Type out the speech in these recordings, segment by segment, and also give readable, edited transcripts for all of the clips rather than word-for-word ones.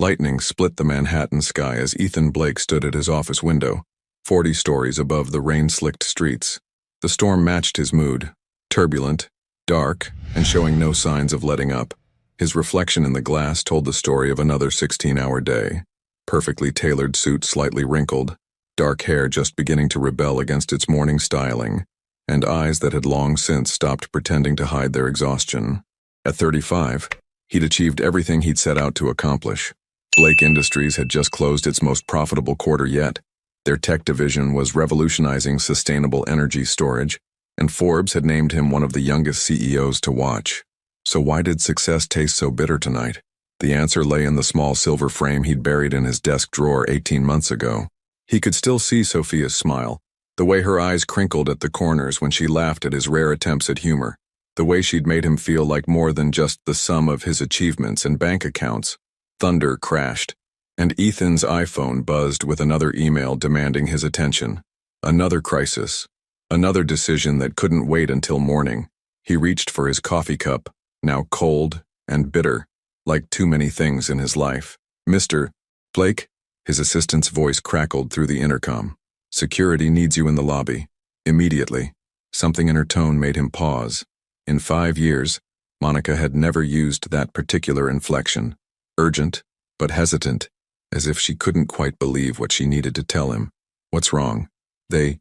Lightning split the Manhattan sky as Ethan Blake stood at his office window, 40 stories above the rain-slicked streets. The storm matched his mood, turbulent, dark, and showing no signs of letting up. His reflection in the glass told the story of another 16-hour day. Perfectly tailored suit slightly wrinkled, dark hair just beginning to rebel against its morning styling, and eyes that had long since stopped pretending to hide their exhaustion. At 35, he'd achieved everything he'd set out to accomplish. Blake Industries had just closed its most profitable quarter yet. Their tech division was revolutionizing sustainable energy storage, and Forbes had named him one of the youngest CEOs to watch. So why did success taste so bitter tonight? The answer lay in the small silver frame he'd buried in his desk drawer 18 months ago. He could still see Sophia's smile, the way her eyes crinkled at the corners when she laughed at his rare attempts at humor, the way she'd made him feel like more than just the sum of his achievements and bank accounts. Thunder crashed, and Ethan's iPhone buzzed with another email demanding his attention. Another crisis. Another decision that couldn't wait until morning. He reached for his coffee cup, now cold and bitter, like too many things in his life. "Mr. Blake?" His assistant's voice crackled through the intercom. "Security needs you in the lobby. Immediately." Something in her tone made him pause. In 5 years, Monica had never used that particular inflection. Urgent, but hesitant, as if she couldn't quite believe what she needed to tell him. "What's wrong?" They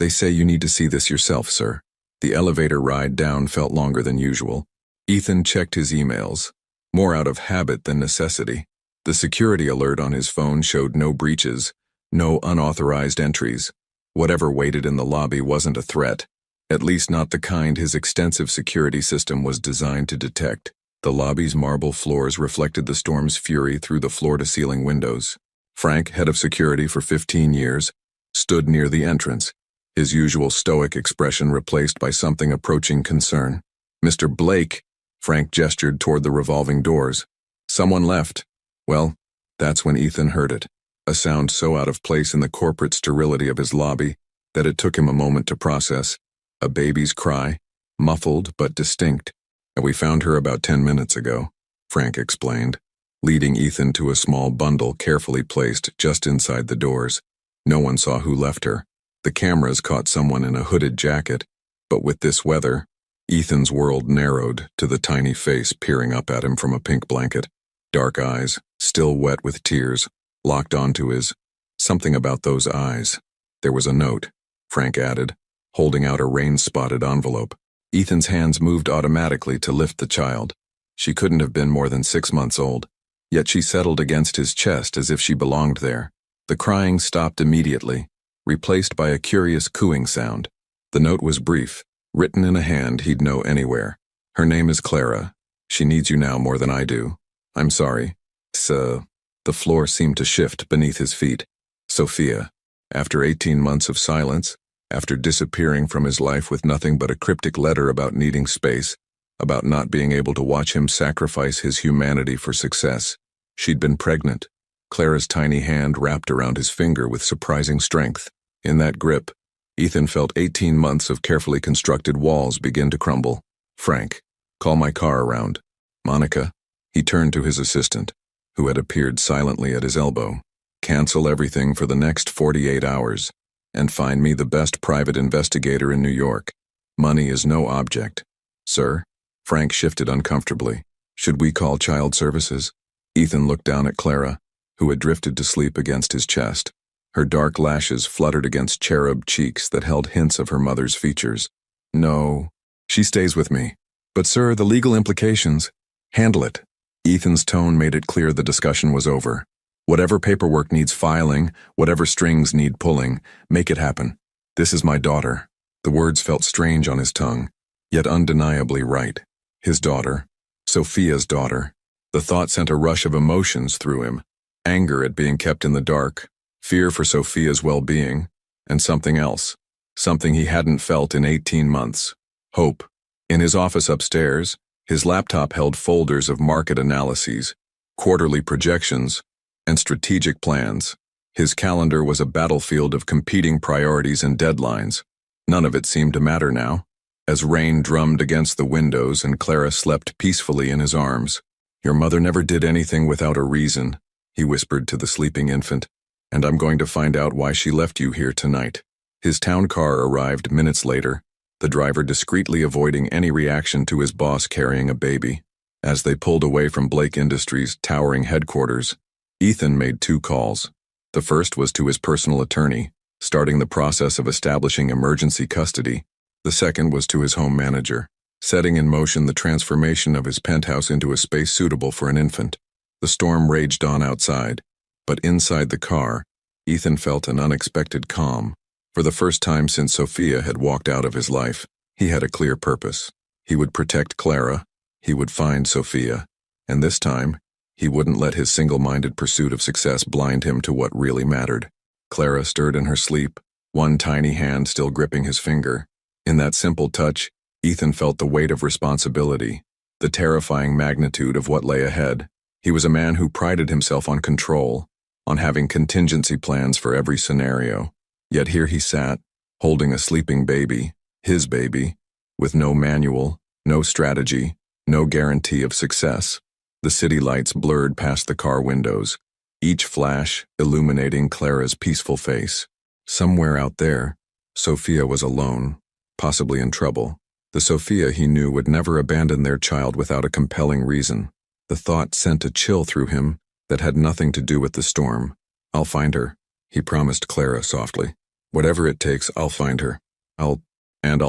say you need to see this yourself, sir." The elevator ride down felt longer than usual. Ethan checked his emails, more out of habit than necessity. The security alert on his phone showed no breaches, no unauthorized entries. Whatever waited in the lobby wasn't a threat, at least not the kind his extensive security system was designed to detect. The lobby's marble floors reflected the storm's fury through the floor-to-ceiling windows. Frank, head of security for 15 years, stood near the entrance, his usual stoic expression replaced by something approaching concern. "Mr. Blake," Frank gestured toward the revolving doors. "Someone left." Well, that's when Ethan heard it, a sound so out of place in the corporate sterility of his lobby that it took him a moment to process. A baby's cry, muffled but distinct. "We found her about 10 minutes ago," Frank explained, leading Ethan to a small bundle carefully placed just inside the doors. No one saw who left her. The cameras caught someone in a hooded jacket, but with this weather, Ethan's world narrowed to the tiny face peering up at him from a pink blanket. Dark eyes, still wet with tears, locked onto his. Something about those eyes. There was a note, Frank added, holding out a rain-spotted envelope. Ethan's hands moved automatically to lift the child. She couldn't have been more than 6 months old, yet she settled against his chest as if she belonged there. The crying stopped immediately, replaced by a curious cooing sound. The note was brief, written in a hand he'd know anywhere. "Her name is Clara. She needs you now more than I do. I'm sorry." The floor seemed to shift beneath his feet. Sophia, after 18 months of silence, after disappearing from his life with nothing but a cryptic letter about needing space, about not being able to watch him sacrifice his humanity for success, she'd been pregnant. Clara's tiny hand wrapped around his finger with surprising strength. In that grip, Ethan felt 18 months of carefully constructed walls begin to crumble. "Frank, call my car around." "Monica," he turned to his assistant, who had appeared silently at his elbow. "Cancel everything for the next 48 hours, and find me the best private investigator in New York. Money is no object." "Sir?" Frank shifted uncomfortably. "Should we call child services?" Ethan looked down at Clara, who had drifted to sleep against his chest. Her dark lashes fluttered against cherub cheeks that held hints of her mother's features. "No, she stays with me. But sir, the legal implications. Handle it." Ethan's tone made it clear the discussion was over. "Whatever paperwork needs filing, whatever strings need pulling, make it happen. This is my daughter." The words felt strange on his tongue, yet undeniably right. His daughter. Sophia's daughter. The thought sent a rush of emotions through him. Anger at being kept in the dark, fear for Sophia's well-being, and something else. Something he hadn't felt in 18 months. Hope. In his office upstairs, his laptop held folders of market analyses, quarterly projections, and strategic plans. His calendar was a battlefield of competing priorities and deadlines. None of it seemed to matter now. As rain drummed against the windows and Clara slept peacefully in his arms. "Your mother never did anything without a reason," he whispered to the sleeping infant, "and I'm going to find out why she left you here tonight." His town car arrived minutes later, the driver discreetly avoiding any reaction to his boss carrying a baby. As they pulled away from Blake Industries' towering headquarters, Ethan made 2 calls. The first was to his personal attorney, starting the process of establishing emergency custody. The second was to his home manager, setting in motion the transformation of his penthouse into a space suitable for an infant. The storm raged on outside, but inside the car, Ethan felt an unexpected calm. For the first time since Sophia had walked out of his life, he had a clear purpose. He would protect Clara, he would find Sophia, and this time, he wouldn't let his single-minded pursuit of success blind him to what really mattered. Clara stirred in her sleep, one tiny hand still gripping his finger. In that simple touch, Ethan felt the weight of responsibility, the terrifying magnitude of what lay ahead. He was a man who prided himself on control, on having contingency plans for every scenario. Yet here he sat, holding a sleeping baby, his baby, with no manual, no strategy, no guarantee of success. The city lights blurred past the car windows, each flash illuminating Clara's peaceful face. Somewhere out there, Sophia was alone, possibly in trouble. The Sophia he knew would never abandon their child without a compelling reason. The thought sent a chill through him that had nothing to do with the storm. "I'll find her," he promised Clara softly. "Whatever it takes, I'll find her. I'll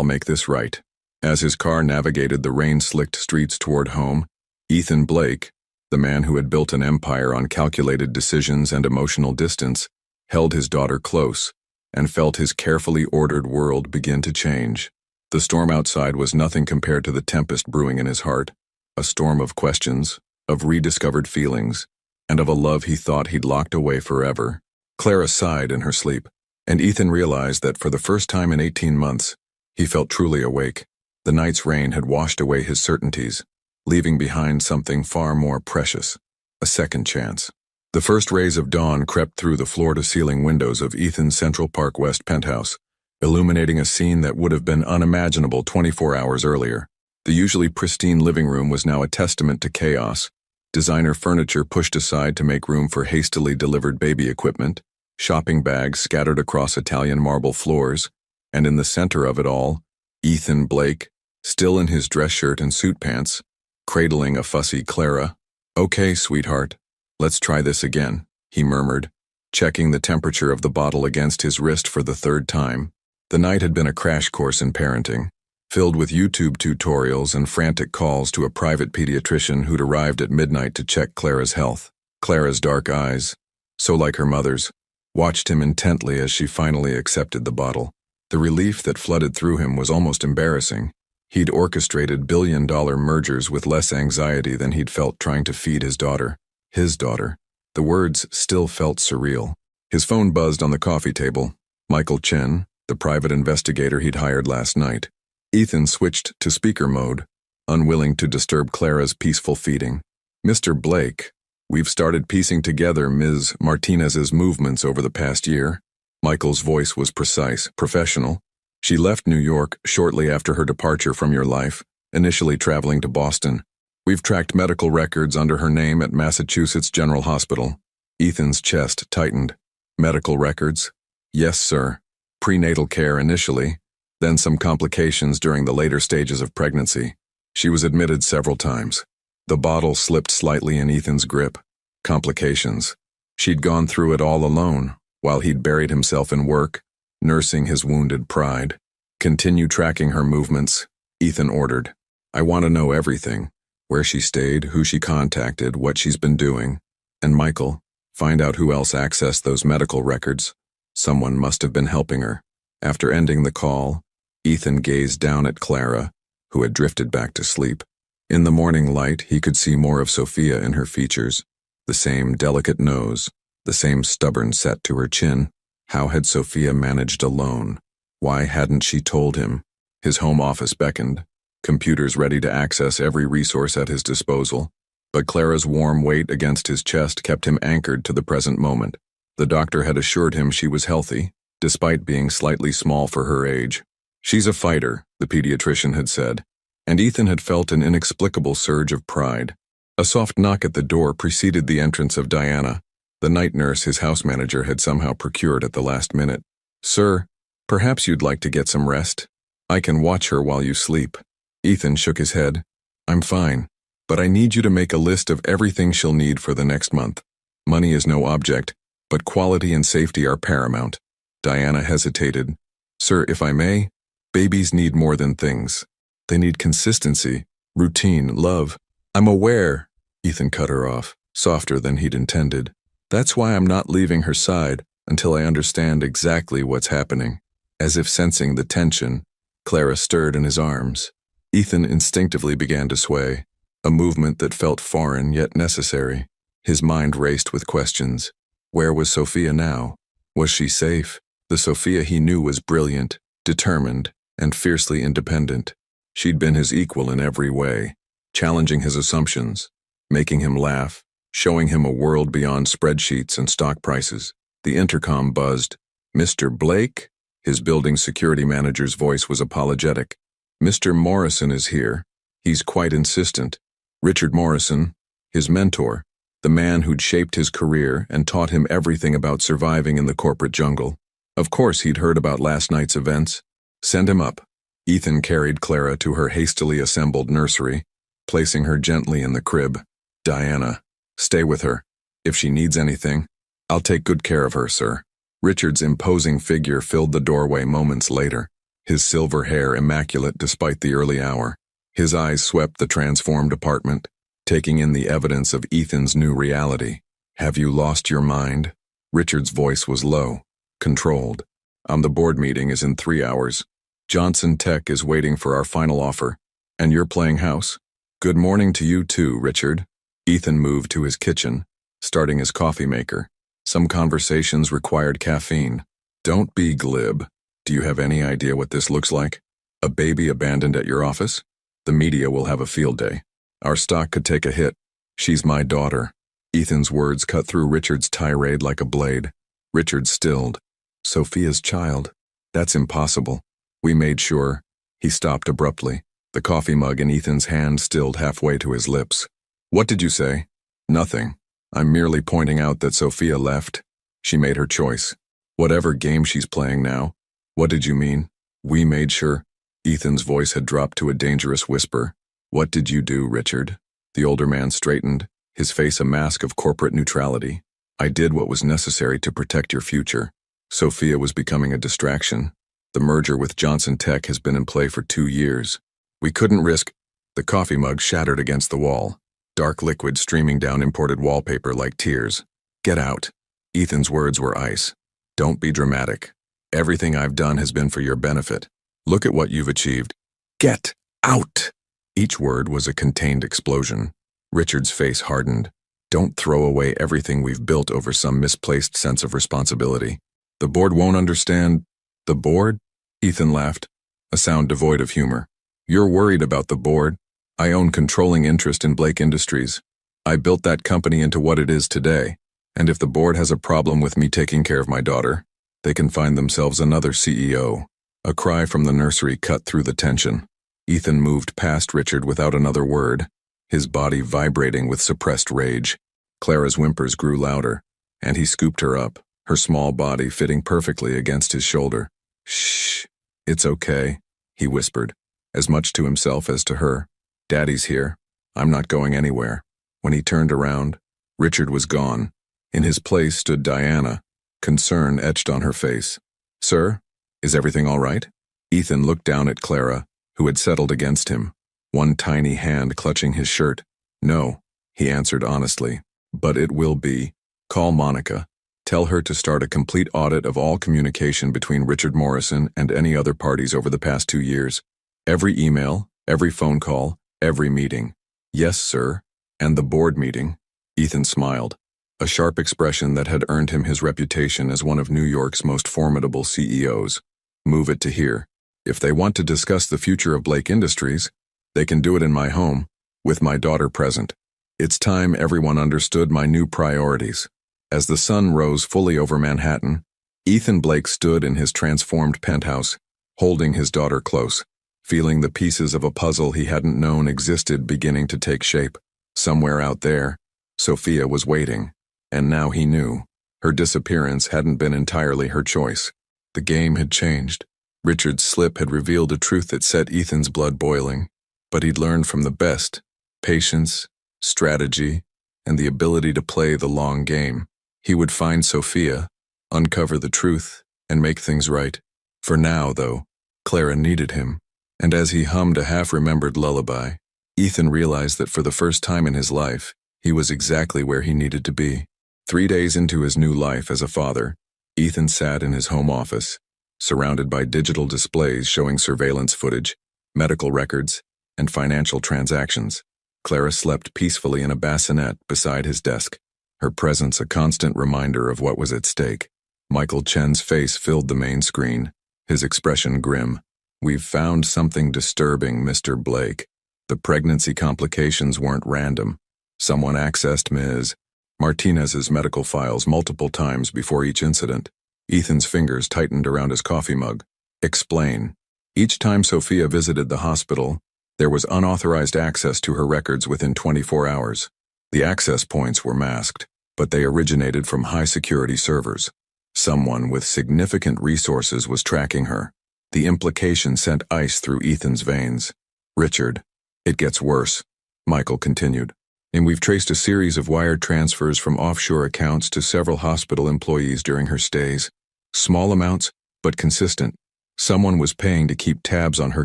make this right." As his car navigated the rain-slicked streets toward home, Ethan Blake, the man who had built an empire on calculated decisions and emotional distance, held his daughter close and felt his carefully ordered world begin to change. The storm outside was nothing compared to the tempest brewing in his heart, a storm of questions, of rediscovered feelings, and of a love he thought he'd locked away forever. Clara sighed in her sleep, and Ethan realized that for the first time in 18 months, he felt truly awake. The night's rain had washed away his certainties, leaving behind something far more precious, a second chance. The first rays of dawn crept through the floor-to-ceiling windows of Ethan's Central Park West penthouse, illuminating a scene that would have been unimaginable 24 hours earlier. The usually pristine living room was now a testament to chaos. Designer furniture pushed aside to make room for hastily delivered baby equipment, shopping bags scattered across Italian marble floors, and in the center of it all, Ethan Blake, still in his dress shirt and suit pants, cradling a fussy Clara. "Okay, sweetheart, let's try this again," he murmured, checking the temperature of the bottle against his wrist for the 3rd time. The night had been a crash course in parenting, filled with YouTube tutorials and frantic calls to a private pediatrician who'd arrived at midnight to check Clara's health. Clara's dark eyes, so like her mother's, watched him intently as she finally accepted the bottle. The relief that flooded through him was almost embarrassing. He'd orchestrated billion-dollar mergers with less anxiety than he'd felt trying to feed his daughter. His daughter. The words still felt surreal. His phone buzzed on the coffee table. Michael Chen, the private investigator he'd hired last night. Ethan switched to speaker mode, unwilling to disturb Clara's peaceful feeding. "Mr. Blake, we've started piecing together Ms. Martinez's movements over the past year." Michael's voice was precise, professional. "She left New York shortly after her departure from your life, initially traveling to Boston. We've tracked medical records under her name at Massachusetts General Hospital." Ethan's chest tightened. "Medical records?" "Yes, sir. Prenatal care initially, then some complications during the later stages of pregnancy. She was admitted several times." The bottle slipped slightly in Ethan's grip. Complications. She'd gone through it all alone, while he'd buried himself in work, nursing his wounded pride. "Continue tracking her movements," Ethan ordered. "I want to know everything. Where she stayed, who she contacted, what she's been doing. And Michael, find out who else accessed those medical records. Someone must have been helping her." After ending the call, Ethan gazed down at Clara, who had drifted back to sleep. In the morning light, he could see more of Sophia in her features. The same delicate nose, the same stubborn set to her chin. How had Sophia managed alone? Why hadn't she told him? His home office beckoned, computers ready to access every resource at his disposal. But Clara's warm weight against his chest kept him anchored to the present moment. The doctor had assured him she was healthy, despite being slightly small for her age. "She's a fighter," the pediatrician had said, and Ethan had felt an inexplicable surge of pride. A soft knock at the door preceded the entrance of Diana, The night nurse his house manager had somehow procured at the last minute. "Sir, perhaps you'd like to get some rest? I can watch her while you sleep." Ethan shook his head. "I'm fine, but I need you to make a list of everything she'll need for the next month. Money is no object, but quality and safety are paramount." Diana hesitated. "Sir, if I may, babies need more than things. They need consistency, routine, love." "I'm aware," Ethan cut her off, softer than he'd intended. "That's why I'm not leaving her side until I understand exactly what's happening." As if sensing the tension, Clara stirred in his arms. Ethan instinctively began to sway, a movement that felt foreign yet necessary. His mind raced with questions. Where was Sophia now? Was she safe? The Sophia he knew was brilliant, determined, and fiercely independent. She'd been his equal in every way, challenging his assumptions, making him laugh, showing him a world beyond spreadsheets and stock prices. The intercom buzzed. "Mr. Blake?" His building security manager's voice was apologetic. "Mr. Morrison is here. He's quite insistent." Richard Morrison, his mentor, the man who'd shaped his career and taught him everything about surviving in the corporate jungle. Of course he'd heard about last night's events. "Send him up." Ethan carried Clara to her hastily assembled nursery, placing her gently in the crib. "Diana, stay with her. If she needs anything, I'll take good care of her, sir." Richard's imposing figure filled the doorway moments later, his silver hair immaculate despite the early hour. His eyes swept the transformed apartment, taking in the evidence of Ethan's new reality. "Have you lost your mind?" Richard's voice was low, controlled. "The board meeting is in 3 hours. Johnson Tech is waiting for our final offer, and you're playing house." "Good morning to you too, Richard." Ethan moved to his kitchen, starting his coffee maker. Some conversations required caffeine. "Don't be glib. Do you have any idea what this looks like? A baby abandoned at your office? The media will have a field day. Our stock could take a hit. She's my daughter." Ethan's words cut through Richard's tirade like a blade. Richard stilled. "Sophia's child? That's impossible." "We made sure." He stopped abruptly, the coffee mug in Ethan's hand stilled halfway to his lips. "What did you say?" "Nothing. I'm merely pointing out that Sophia left. She made her choice. Whatever game she's playing now." "What did you mean?" "We made sure." Ethan's voice had dropped to a dangerous whisper. "What did you do, Richard?" The older man straightened, his face a mask of corporate neutrality. "I did what was necessary to protect your future. Sophia was becoming a distraction. The merger with Johnson Tech has been in play for 2 years. We couldn't risk—" The coffee mug shattered against the wall, dark liquid streaming down imported wallpaper like tears. "Get out." Ethan's words were ice. "Don't be dramatic. Everything I've done has been for your benefit. Look at what you've achieved. Get out." Each word was a contained explosion. Richard's face hardened. "Don't throw away everything we've built over some misplaced sense of responsibility. The board won't understand." "The board?" Ethan laughed, a sound devoid of humor. "You're worried about the board. I own controlling interest in Blake Industries. I built that company into what it is today, and if the board has a problem with me taking care of my daughter, they can find themselves another CEO." A cry from the nursery cut through the tension. Ethan moved past Richard without another word, his body vibrating with suppressed rage. Clara's whimpers grew louder, and he scooped her up, her small body fitting perfectly against his shoulder. "Shh, it's okay," he whispered, as much to himself as to her. "Daddy's here. I'm not going anywhere." When he turned around, Richard was gone. In his place stood Diana, concern etched on her face. "Sir, is everything all right?" Ethan looked down at Clara, who had settled against him, one tiny hand clutching his shirt. "No," he answered honestly, "but it will be. Call Monica. Tell her to start a complete audit of all communication between Richard Morrison and any other parties over the past 2 years. Every email, every phone call, every meeting." "Yes, sir." "And the board meeting?" Ethan smiled, a sharp expression that had earned him his reputation as one of New York's most formidable CEOs. "Move it to here. If they want to discuss the future of Blake Industries, they can do it in my home, with my daughter present. It's time everyone understood my new priorities." As the sun rose fully over Manhattan, Ethan Blake stood in his transformed penthouse, holding his daughter close, feeling the pieces of a puzzle he hadn't known existed beginning to take shape. Somewhere out there, Sophia was waiting, And now he knew. Her disappearance hadn't been entirely her choice. The game had changed. Richard's slip had revealed a truth that set Ethan's blood boiling. But he'd learned from the best: patience, strategy, and the ability to play the long game. He would find Sophia, uncover the truth, and make things right. For now, though, Clara needed him. And as he hummed a half-remembered lullaby, Ethan realized that for the first time in his life, he was exactly where he needed to be. 3 days into his new life as a father, Ethan sat in his home office, surrounded by digital displays showing surveillance footage, medical records, and financial transactions. Clara slept peacefully in a bassinet beside his desk, her presence a constant reminder of what was at stake. Michael Chen's face filled the main screen, his expression grim. "We've found something disturbing, Mr. Blake. The pregnancy complications weren't random. Someone accessed Ms. Martinez's medical files multiple times before each incident." Ethan's fingers tightened around his coffee mug. "Explain." "Each time Sophia visited the hospital, there was unauthorized access to her records within 24 hours. The access points were masked, but they originated from high-security servers. Someone with significant resources was tracking her." The implication sent ice through Ethan's veins. "Richard, it gets worse," Michael continued. "And we've traced a series of wire transfers from offshore accounts to several hospital employees during her stays. Small amounts, but consistent. Someone was paying to keep tabs on her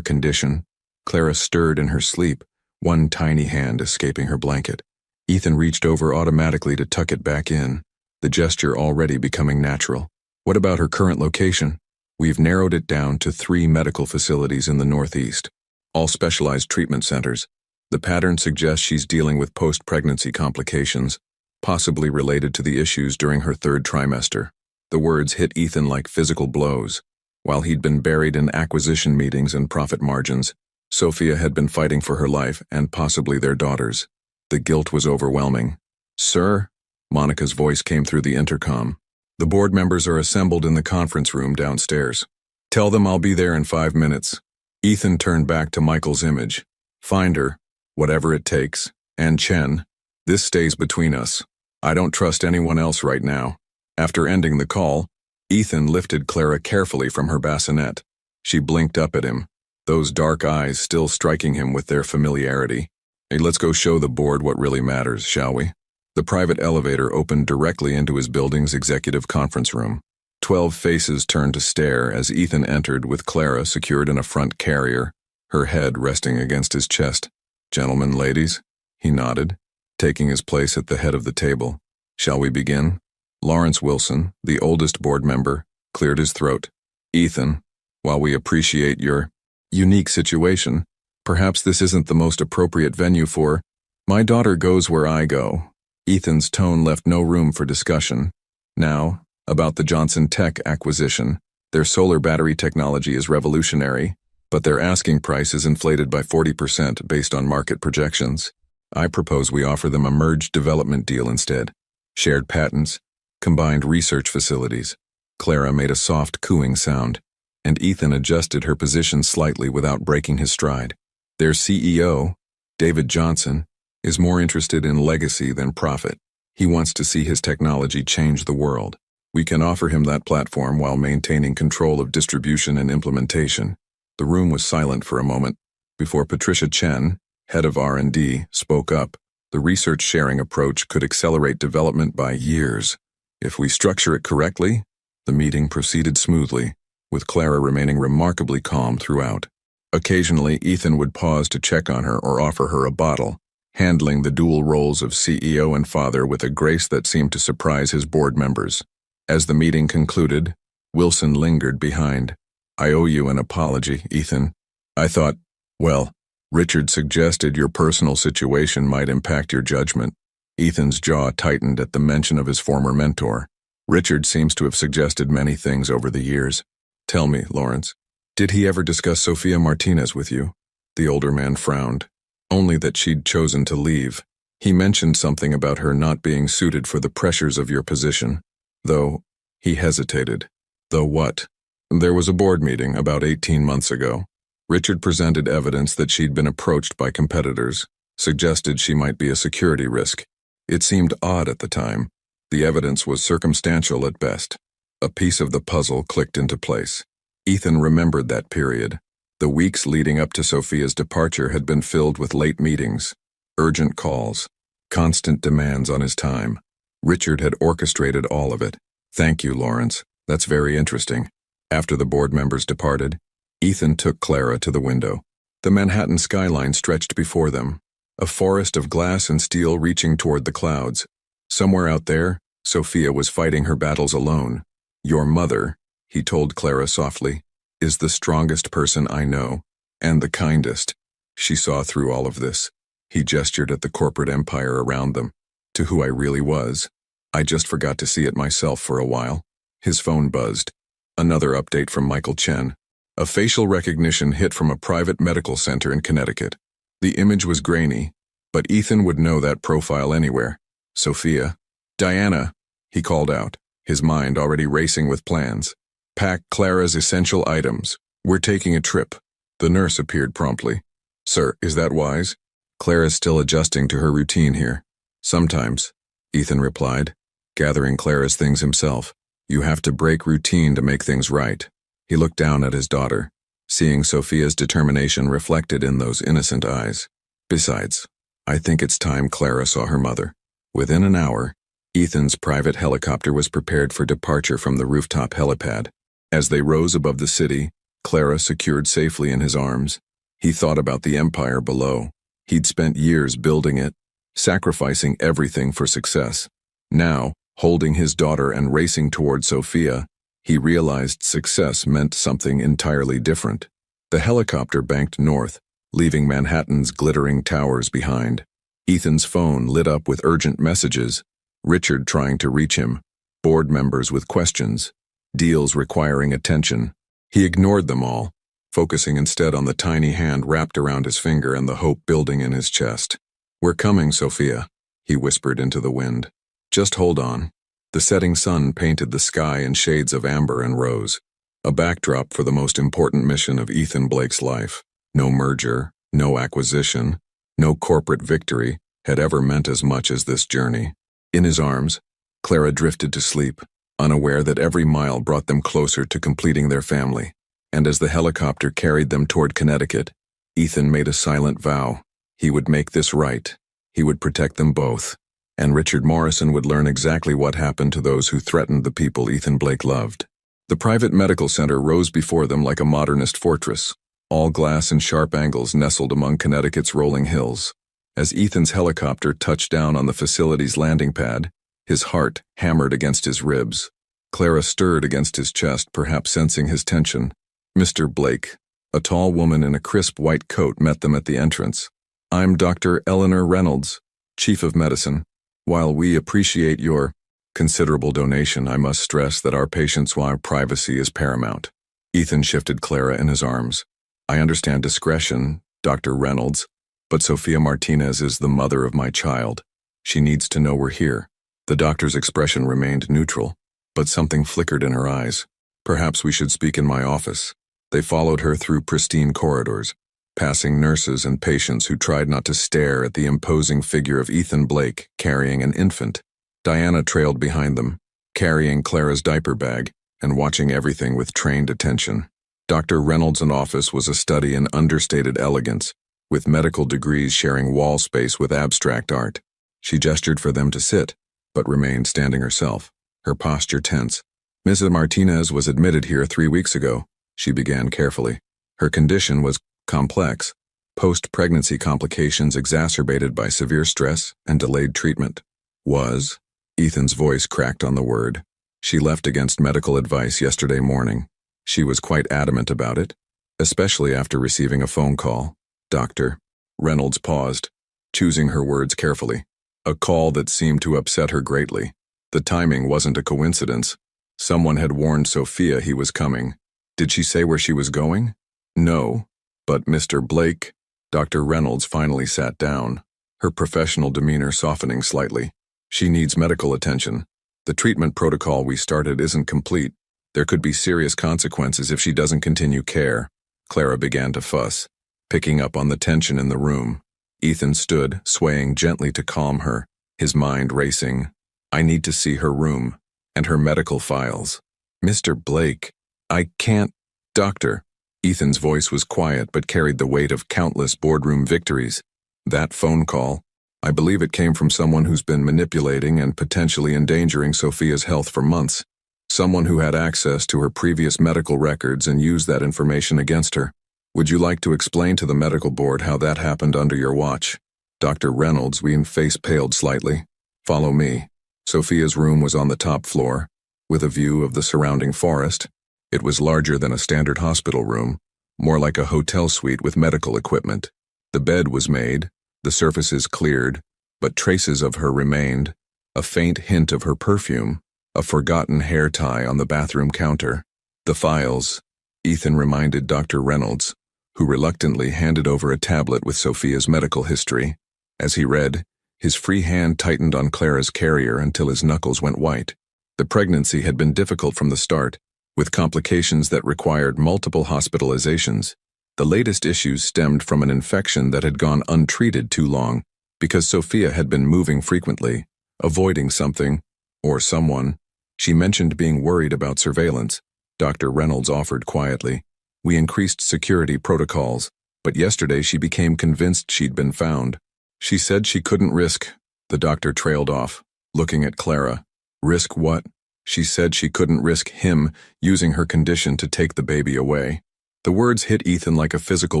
condition." Clara stirred in her sleep, one tiny hand escaping her blanket. Ethan reached over automatically to tuck it back in, the gesture already becoming natural. "What about her current location?" "We've narrowed it down to 3 medical facilities in the Northeast, all specialized treatment centers. The pattern suggests she's dealing with post-pregnancy complications, possibly related to the issues during her 3rd trimester. The words hit Ethan like physical blows. While he'd been buried in acquisition meetings and profit margins, Sophia had been fighting for her life and possibly their daughters. The guilt was overwhelming. "Sir?" Monica's voice came through the intercom. "The board members are assembled in the conference room downstairs. Tell them I'll be there in 5 minutes." Ethan turned back to Michael's image. "Find her, whatever it takes, and Chen. This stays between us. I don't trust anyone else right now." After ending the call, Ethan lifted Clara carefully from her bassinet. She blinked up at him, those dark eyes still striking him with their familiarity. "Hey, let's go show the board what really matters, shall we?" The private elevator opened directly into his building's executive conference room. 12 faces turned to stare as Ethan entered with Clara secured in a front carrier, her head resting against his chest. "Gentlemen, ladies," he nodded, taking his place at the head of the table. "Shall we begin?" Lawrence Wilson, the oldest board member, cleared his throat. "Ethan, while we appreciate your unique situation, perhaps this isn't the most appropriate venue for my daughter goes where I go." Ethan's tone left no room for discussion. "Now, about the Johnson Tech acquisition. Their solar battery technology is revolutionary, but their asking price is inflated by 40% based on market projections. I propose we offer them a merged development deal instead. Shared patents, combined research facilities." Clara made a soft cooing sound, and Ethan adjusted her position slightly without breaking his stride. "Their CEO, David Johnson, is more interested in legacy than profit. He wants to see his technology change the world. We can offer him that platform while maintaining control of distribution and implementation." The room was silent for a moment before Patricia Chen, head of R&D, spoke up. "The research sharing approach could accelerate development by years. If we structure it correctly." The meeting proceeded smoothly, with Clara remaining remarkably calm throughout. Occasionally, Ethan would pause to check on her or offer her a bottle, handling the dual roles of CEO and father with a grace that seemed to surprise his board members. As the meeting concluded, Wilson lingered behind. "I owe you an apology, Ethan. I thought, well, Richard suggested your personal situation might impact your judgment." Ethan's jaw tightened at the mention of his former mentor. "Richard seems to have suggested many things over the years. Tell me, Lawrence, did he ever discuss Sophia Martinez with you?" The older man frowned. "Only that she'd chosen to leave. He mentioned something about her not being suited for the pressures of your position. Though," he hesitated. "Though what?" "There was a board meeting about 18 months ago. Richard presented evidence that she'd been approached by competitors, suggested she might be a security risk. It seemed odd at the time, The evidence was circumstantial at best. A piece of the puzzle clicked into place. Ethan remembered that period. The weeks leading up to Sophia's departure had been filled with late meetings, urgent calls, constant demands on his time. Richard had orchestrated all of it. "Thank you, Lawrence. That's very interesting." After the board members departed, Ethan took Clara to the window. The Manhattan skyline stretched before them, a forest of glass and steel reaching toward the clouds. Somewhere out there, Sophia was fighting her battles alone. "Your mother," he told Clara softly, "is the strongest person I know, and the kindest." She saw through all of this. He gestured at the corporate empire around them. "To who I really was. I just forgot to see it myself for a while." His phone buzzed. Another update from Michael Chen. A facial recognition hit from a private medical center in Connecticut. The image was grainy, but Ethan would know that profile anywhere. "Sophia." "Diana," he called out, his mind already racing with plans. "Pack Clara's essential items. We're taking a trip." The nurse appeared promptly. "Sir, is that wise?" "Clara's still adjusting to her routine here." "Sometimes," Ethan replied, gathering Clara's things himself. "You have to break routine to make things right." He looked down at his daughter, seeing Sophia's determination reflected in those innocent eyes. "Besides, I think it's time Clara saw her mother." Within an hour, Ethan's private helicopter was prepared for departure from the rooftop helipad. As they rose above the city, Clara secured safely in his arms, he thought about the empire below. He'd spent years building it, sacrificing everything for success. Now, holding his daughter and racing toward Sophia, he realized success meant something entirely different. The helicopter banked north, leaving Manhattan's glittering towers behind. Ethan's phone lit up with urgent messages, Richard trying to reach him, board members with questions, deals requiring attention. He ignored them all, focusing instead on the tiny hand wrapped around his finger and the hope building in his chest. "We're coming, Sophia," he whispered into the wind. "Just hold on." The setting sun painted the sky in shades of amber and rose, a backdrop for the most important mission of Ethan Blake's life. No merger, no acquisition, no corporate victory had ever meant as much as this journey. In his arms, Clara drifted to sleep, unaware that every mile brought them closer to completing their family. And as the helicopter carried them toward Connecticut, Ethan made a silent vow. He would make this right. He would protect them both. And Richard Morrison would learn exactly what happened to those who threatened the people Ethan Blake loved. The private medical center rose before them like a modernist fortress, all glass and sharp angles nestled among Connecticut's rolling hills. As Ethan's helicopter touched down on the facility's landing pad, his heart hammered against his ribs. Clara stirred against his chest, perhaps sensing his tension. "Mr. Blake," a tall woman in a crisp white coat met them at the entrance. "I'm Dr. Eleanor Reynolds, Chief of Medicine. While we appreciate your considerable donation, I must stress that our patients' privacy is paramount." Ethan shifted Clara in his arms. "I understand discretion, Dr. Reynolds, but Sophia Martinez is the mother of my child. She needs to know we're here." The doctor's expression remained neutral, but something flickered in her eyes. "Perhaps we should speak in my office." They followed her through pristine corridors, passing nurses and patients who tried not to stare at the imposing figure of Ethan Blake carrying an infant. Diana trailed behind them, carrying Clara's diaper bag and watching everything with trained attention. Dr. Reynolds' office was a study in understated elegance, with medical degrees sharing wall space with abstract art. She gestured for them to sit, but remained standing herself, her posture tense. "Mrs. Martinez was admitted here 3 weeks ago," she began carefully. "Her condition was complex, post-pregnancy complications exacerbated by severe stress and delayed treatment." "Was?" Ethan's voice cracked on the word. "She left against medical advice yesterday morning. She was quite adamant about it, especially after receiving a phone call. Doctor." Reynolds paused, choosing her words carefully. "A call that seemed to upset her greatly. The timing wasn't a coincidence. Someone had warned Sophia he was coming. Did she say where she was going?" "No, but Mr. Blake." Dr. Reynolds finally sat down, her professional demeanor softening slightly. "She needs medical attention. The treatment protocol we started isn't complete. There could be serious consequences if she doesn't continue care." Clara began to fuss, picking up on the tension in the room. Ethan stood, swaying gently to calm her, his mind racing. I need to see her room and her medical files. Mr. Blake, I can't. Doctor. Ethan's voice was quiet but carried the weight of countless boardroom victories. That phone call, I believe it came from someone who's been manipulating and potentially endangering Sophia's health for months. Someone who had access to her previous medical records and used that information against her. Would you like to explain to the medical board how that happened under your watch? Dr. Reynolds' face paled slightly. Follow me. Sophia's room was on the top floor, with a view of the surrounding forest. It was larger than a standard hospital room, more like a hotel suite with medical equipment. The bed was made, the surfaces cleared, but traces of her remained, a faint hint of her perfume, a forgotten hair tie on the bathroom counter. The files, Ethan reminded Dr. Reynolds, who reluctantly handed over a tablet with Sophia's medical history. As he read, his free hand tightened on Clara's carrier until his knuckles went white. The pregnancy had been difficult from the start, with complications that required multiple hospitalizations. The latest issues stemmed from an infection that had gone untreated too long, because Sophia had been moving frequently, avoiding something, or someone. She mentioned being worried about surveillance. Dr. Reynolds offered quietly. We increased security protocols, but yesterday she became convinced she'd been found. She said she couldn't risk. The doctor trailed off, looking at Clara. Risk what? She said she couldn't risk him using her condition to take the baby away. The words hit Ethan like a physical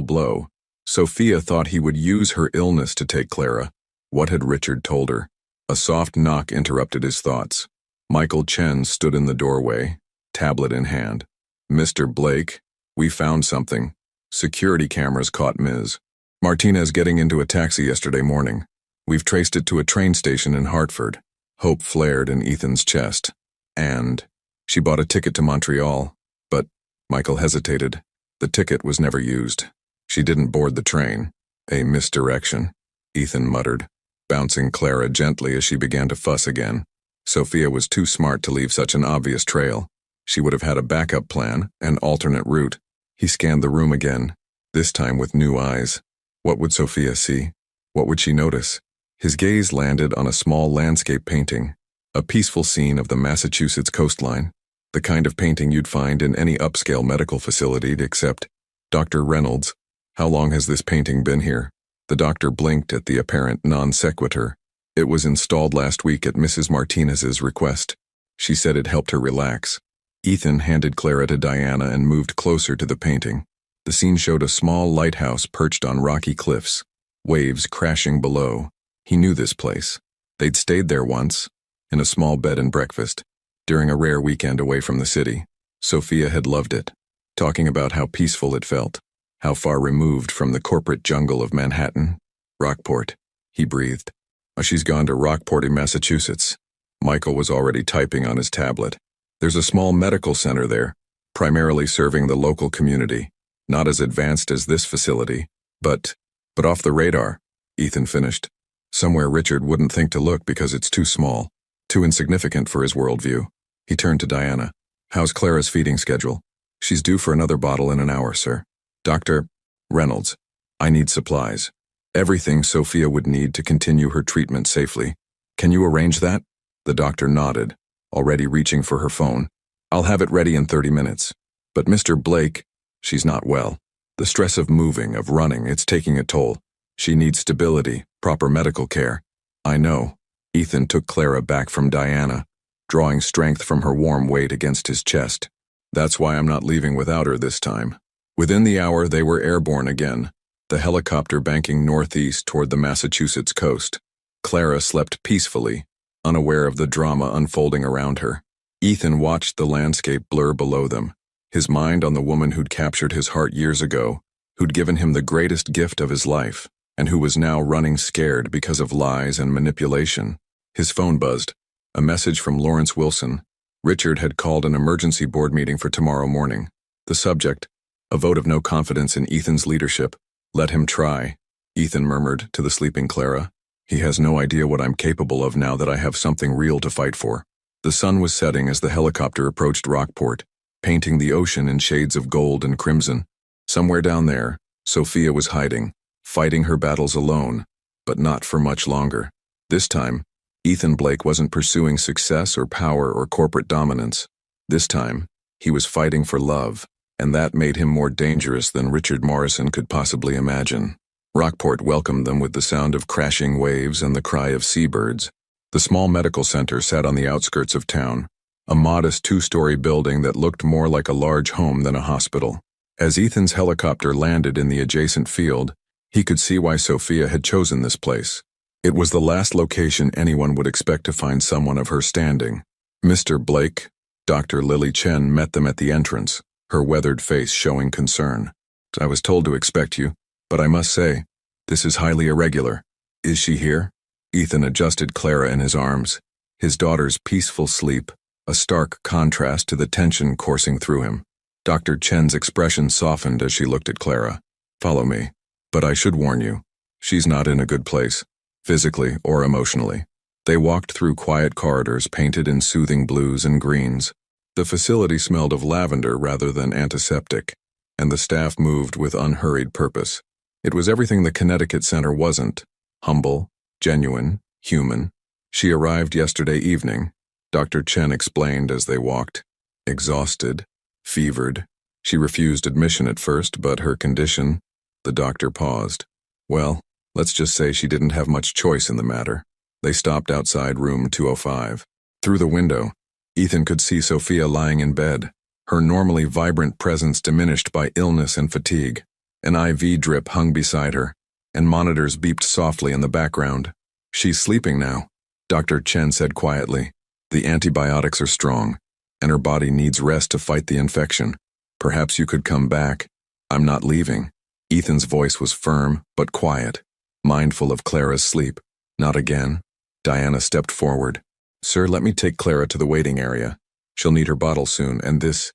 blow. Sophia thought he would use her illness to take Clara. What had Richard told her? A soft knock interrupted his thoughts. Michael Chen stood in the doorway, tablet in hand. Mr. Blake, we found something. Security cameras caught Ms. Martinez getting into a taxi yesterday morning. We've traced it to a train station in Hartford. Hope flared in Ethan's chest. And she bought a ticket to Montreal. But Michael hesitated. The ticket was never used. She didn't board the train. A misdirection, Ethan muttered, bouncing Clara gently as she began to fuss again. Sophia was too smart to leave such an obvious trail. She would have had a backup plan, an alternate route. He scanned the room again, this time with new eyes. What would Sophia see? What would she notice? His gaze landed on a small landscape painting, a peaceful scene of the Massachusetts coastline, the kind of painting you'd find in any upscale medical facility except Dr. Reynolds. How long has this painting been here? The doctor blinked at the apparent non sequitur. It was installed last week at Mrs. Martinez's request. She said it helped her relax. Ethan handed Clara to Diana and moved closer to the painting. The scene showed a small lighthouse perched on rocky cliffs, waves crashing below. He knew this place. They'd stayed there once, in a small bed and breakfast, during a rare weekend away from the city. Sophia had loved it, talking about how peaceful it felt, how far removed from the corporate jungle of Manhattan. Rockport, he breathed. She's gone to Rockport in Massachusetts. Michael was already typing on his tablet. There's a small medical center there, primarily serving the local community. Not as advanced as this facility, but off the radar, Ethan finished. Somewhere Richard wouldn't think to look because it's too small, too insignificant for his worldview. He turned to Diana. How's Clara's feeding schedule? She's due for another bottle in an hour, sir. Dr. Reynolds, I need supplies. Everything Sophia would need to continue her treatment safely. Can you arrange that? The doctor nodded, already reaching for her phone. I'll have it ready in 30 minutes. But Mr. Blake, she's not well. The stress of moving, of running, it's taking a toll. She needs stability, proper medical care. I know. Ethan took Clara back from Diana, drawing strength from her warm weight against his chest. That's why I'm not leaving without her this time. Within the hour, they were airborne again, the helicopter banking northeast toward the Massachusetts coast. Clara slept peacefully, unaware of the drama unfolding around her. Ethan watched the landscape blur below them, his mind on the woman who'd captured his heart years ago, who'd given him the greatest gift of his life, and who was now running scared because of lies and manipulation. His phone buzzed. A message from Lawrence Wilson. Richard had called an emergency board meeting for tomorrow morning. The subject, a vote of no confidence in Ethan's leadership. Let him try, Ethan murmured to the sleeping Clara. He has no idea what I'm capable of now that I have something real to fight for. The sun was setting as the helicopter approached Rockport, painting the ocean in shades of gold and crimson. Somewhere down there, Sophia was hiding, fighting her battles alone, but not for much longer. This time, Ethan Blake wasn't pursuing success or power or corporate dominance. This time, he was fighting for love, and that made him more dangerous than Richard Morrison could possibly imagine. Rockport welcomed them with the sound of crashing waves and the cry of seabirds. The small medical center sat on the outskirts of town, a modest two-story building that looked more like a large home than a hospital. As Ethan's helicopter landed in the adjacent field, he could see why Sophia had chosen this place. It was the last location anyone would expect to find someone of her standing. Mr. Blake, Dr. Lily Chen met them at the entrance, her weathered face showing concern. I was told to expect you, but I must say, this is highly irregular. Is she here? Ethan adjusted Clara in his arms, his daughter's peaceful sleep, a stark contrast to the tension coursing through him. Dr. Chen's expression softened as she looked at Clara. Follow me. But I should warn you, she's not in a good place, physically or emotionally. They walked through quiet corridors painted in soothing blues and greens. The facility smelled of lavender rather than antiseptic, and the staff moved with unhurried purpose. It was everything the Connecticut Center wasn't: humble, genuine, human. She arrived yesterday evening, Dr. Chen explained as they walked. Exhausted, fevered. She refused admission at first, but her condition... The doctor paused. Well, let's just say she didn't have much choice in the matter. They stopped outside room 205. Through the window, Ethan could see Sophia lying in bed, her normally vibrant presence diminished by illness and fatigue. An IV drip hung beside her, and monitors beeped softly in the background. She's sleeping now, Dr. Chen said quietly. The antibiotics are strong, and her body needs rest to fight the infection. Perhaps you could come back. I'm not leaving. Ethan's voice was firm but quiet, mindful of Clara's sleep. Not again. Diana stepped forward. Sir, let me take Clara to the waiting area. She'll need her bottle soon, and this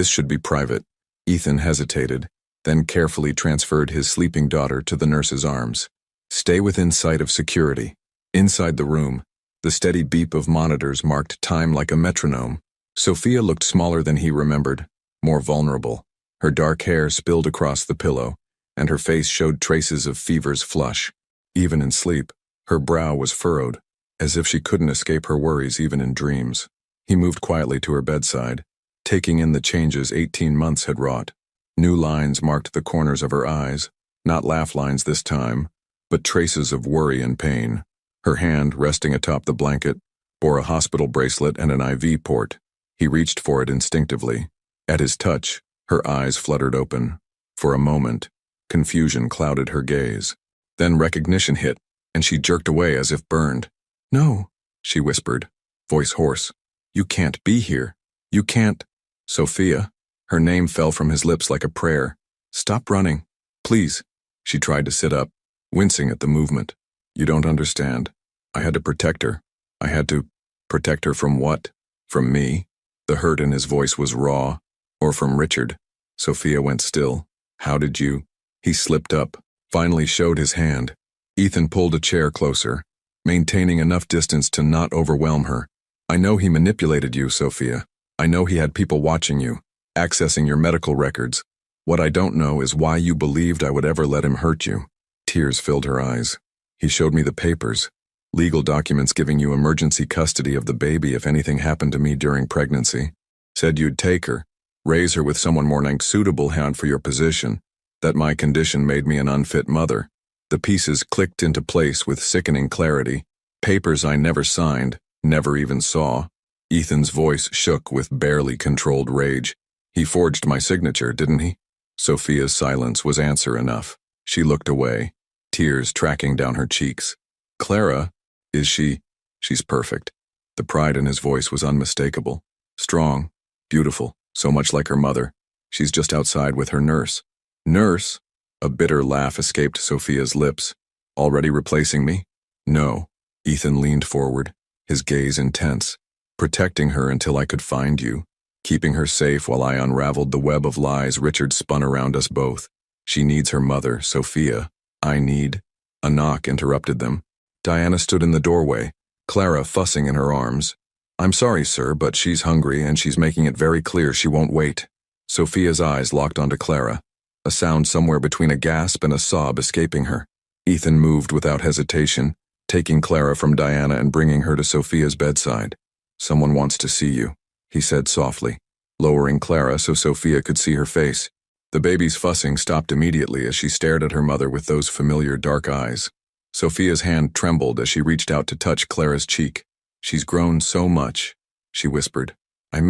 should be private. Ethan hesitated, then carefully transferred his sleeping daughter to the nurse's arms. Stay within sight of security. Inside the room, the steady beep of monitors marked time like a metronome. Sophia looked smaller than he remembered, more vulnerable. Her dark hair spilled across the pillow, and her face showed traces of fever's flush. Even in sleep, her brow was furrowed, as if she couldn't escape her worries even in dreams. He moved quietly to her bedside, taking in the changes 18 months had wrought. New lines marked the corners of her eyes, not laugh lines this time, but traces of worry and pain. Her hand, resting atop the blanket, bore a hospital bracelet and an IV port. He reached for it instinctively. At his touch, her eyes fluttered open. For a moment, confusion clouded her gaze. Then recognition hit, and she jerked away as if burned. No, she whispered, voice hoarse. You can't be here. You can't. Sophia. Her name fell from his lips like a prayer. Stop running. Please. She tried to sit up, wincing at the movement. You don't understand. I had to protect her. I had to protect her from what? From me? The hurt in his voice was raw. Or from Richard? Sophia went still. How did you? He slipped up, finally showed his hand. Ethan pulled a chair closer, maintaining enough distance to not overwhelm her. I know he manipulated you, Sophia. I know he had people watching you, accessing your medical records. What I don't know is why you believed I would ever let him hurt you. Tears filled her eyes. He showed me the papers, legal documents giving you emergency custody of the baby if anything happened to me during pregnancy. Said you'd take her, raise her with someone more suitable for your position, that my condition made me an unfit mother. The pieces clicked into place with sickening clarity. Papers I never signed, never even saw. Ethan's voice shook with barely controlled rage. He forged my signature, didn't he? Sophia's silence was answer enough. She looked away, tears tracking down her cheeks. Clara, is she? She's perfect. The pride in his voice was unmistakable. Strong, beautiful, so much like her mother. She's just outside with her nurse. Nurse? A bitter laugh escaped Sophia's lips. Already replacing me? No. Ethan leaned forward, his gaze intense. Protecting her until I could find you. Keeping her safe while I unraveled the web of lies Richard spun around us both. She needs her mother, Sophia. I need... A knock interrupted them. Diana stood in the doorway, Clara fussing in her arms. I'm sorry, sir, but she's hungry and she's making it very clear she won't wait. Sophia's eyes locked onto Clara, a sound somewhere between a gasp and a sob escaping her. Ethan moved without hesitation, taking Clara from Diana and bringing her to Sophia's bedside. "Someone wants to see you," he said softly, lowering Clara so Sophia could see her face. The baby's fussing stopped immediately as she stared at her mother with those familiar dark eyes. Sophia's hand trembled as she reached out to touch Clara's cheek. "She's grown so much," she whispered. I've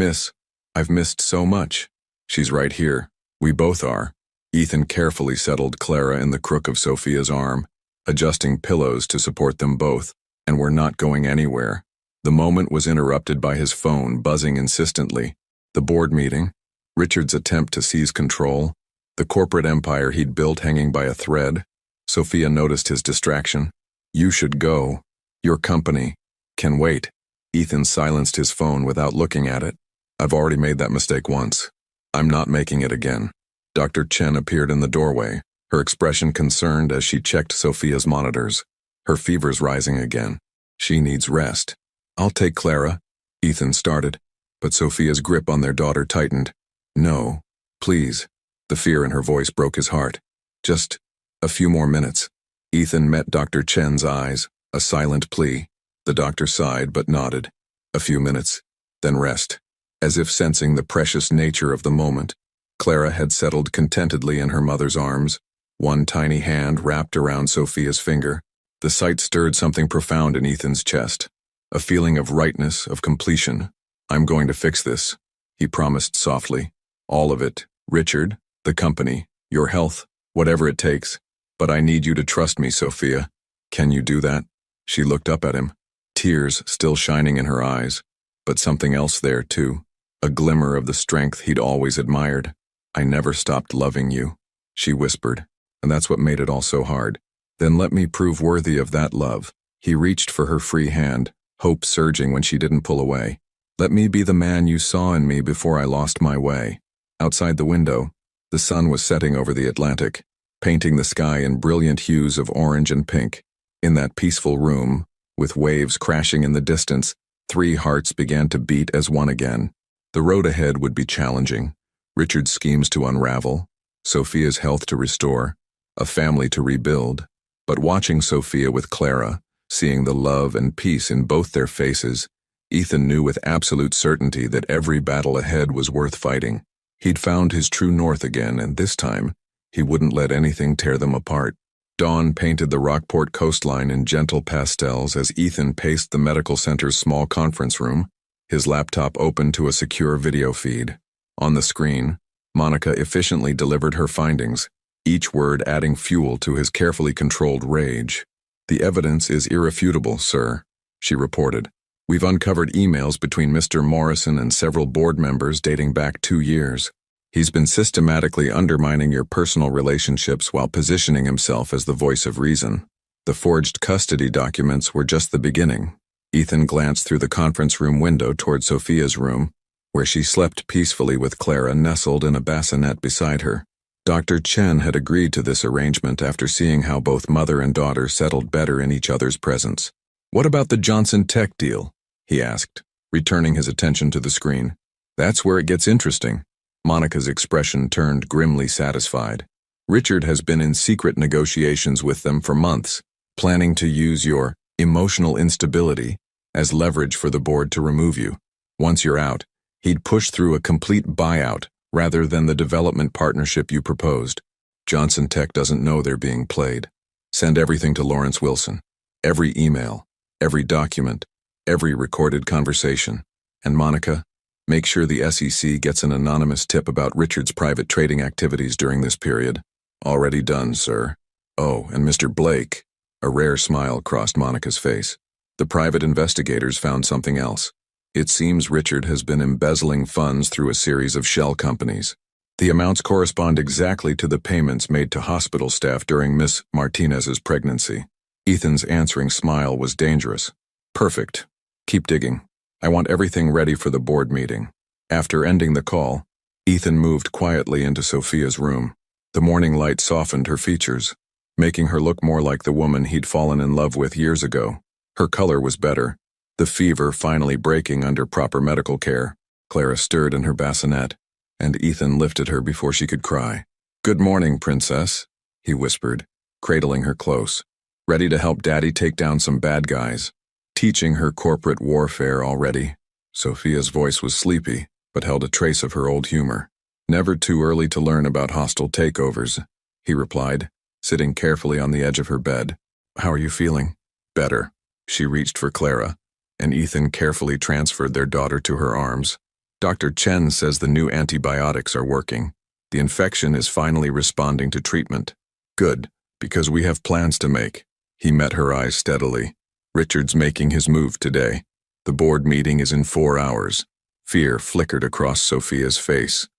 missed so much." "She's right here. We both are." Ethan carefully settled Clara in the crook of Sophia's arm, adjusting pillows to support them both, and were not going anywhere. The moment was interrupted by his phone buzzing insistently. The board meeting, Richard's attempt to seize control, the corporate empire he'd built hanging by a thread. Sophia noticed his distraction. "You should go. Your company can wait." Ethan silenced his phone without looking at it. "I've already made that mistake once. I'm not making it again." Dr. Chen appeared in the doorway, her expression concerned as she checked Sophia's monitors. Her fever's rising again. "She needs rest." "I'll take Clara," Ethan started, but Sophia's grip on their daughter tightened. "No, please." The fear in her voice broke his heart. "Just a few more minutes." Ethan met Dr. Chen's eyes, a silent plea. The doctor sighed but nodded. "A few minutes, then rest." As if sensing the precious nature of the moment, Clara had settled contentedly in her mother's arms, one tiny hand wrapped around Sophia's finger. The sight stirred something profound in Ethan's chest, a feeling of rightness, of completion. "I'm going to fix this," he promised softly. "All of it, Richard, the company, your health, whatever it takes. But I need you to trust me, Sophia. Can you do that?" She looked up at him, tears still shining in her eyes, but something else there too, a glimmer of the strength he'd always admired. "I never stopped loving you," she whispered, "and that's what made it all so hard. Then let me prove worthy of that love." He reached for her free hand, hope surging when she didn't pull away. "Let me be the man you saw in me before I lost my way." Outside the window, the sun was setting over the Atlantic, painting the sky in brilliant hues of orange and pink. In that peaceful room, with waves crashing in the distance, 3 hearts began to beat as one again. The road ahead would be challenging. Richard's schemes to unravel, Sophia's health to restore, a family to rebuild. But watching Sophia with Clara, seeing the love and peace in both their faces, Ethan knew with absolute certainty that every battle ahead was worth fighting. He'd found his true north again, and this time, he wouldn't let anything tear them apart. Dawn painted the Rockport coastline in gentle pastels as Ethan paced the medical center's small conference room, his laptop open to a secure video feed. On the screen, Monica efficiently delivered her findings, each word adding fuel to his carefully controlled rage. "The evidence is irrefutable, sir," she reported. "We've uncovered emails between Mr. Morrison and several board members dating back 2 years. He's been systematically undermining your personal relationships while positioning himself as the voice of reason. The forged custody documents were just the beginning." Ethan glanced through the conference room window toward Sophia's room, where she slept peacefully with Clara nestled in a bassinet beside her. Dr. Chen had agreed to this arrangement after seeing how both mother and daughter settled better in each other's presence. "What about the Johnson Tech deal?" he asked, returning his attention to the screen. "That's where it gets interesting." Monica's expression turned grimly satisfied. "Richard has been in secret negotiations with them for months, planning to use your emotional instability as leverage for the board to remove you. Once you're out, he'd push through a complete buyout rather than the development partnership you proposed. Johnson Tech doesn't know they're being played. Send everything to Lawrence Wilson. Every email, every document, every recorded conversation. And Monica, make sure the SEC gets an anonymous tip about Richard's private trading activities during this period." "Already done, sir." "Oh, and Mr. Blake." A rare smile crossed Monica's face. "The private investigators found something else. It seems Richard has been embezzling funds through a series of shell companies. The amounts correspond exactly to the payments made to hospital staff during Miss Martinez's pregnancy." Ethan's answering smile was dangerous. "Perfect. Keep digging. I want everything ready for the board meeting." After ending the call, Ethan moved quietly into Sophia's room. The morning light softened her features, making her look more like the woman he'd fallen in love with years ago. Her color was better, the fever finally breaking under proper medical care. Clara stirred in her bassinet, and Ethan lifted her before she could cry. "Good morning, princess," he whispered, cradling her close. ready to help Daddy take down some bad guys. Teaching her corporate warfare already. Sophia's voice was sleepy, but held a trace of her old humor. Never too early to learn about hostile takeovers, he replied, sitting carefully on the edge of her bed. How are you feeling? Better. She reached for Clara, and Ethan carefully transferred their daughter to her arms. Dr. Chen says the new antibiotics are working. The infection is finally responding to treatment. Good, because we have plans to make. He met her eyes steadily. Richard's making his move today. The board meeting is in 4 hours. Fear flickered across Sophia's face.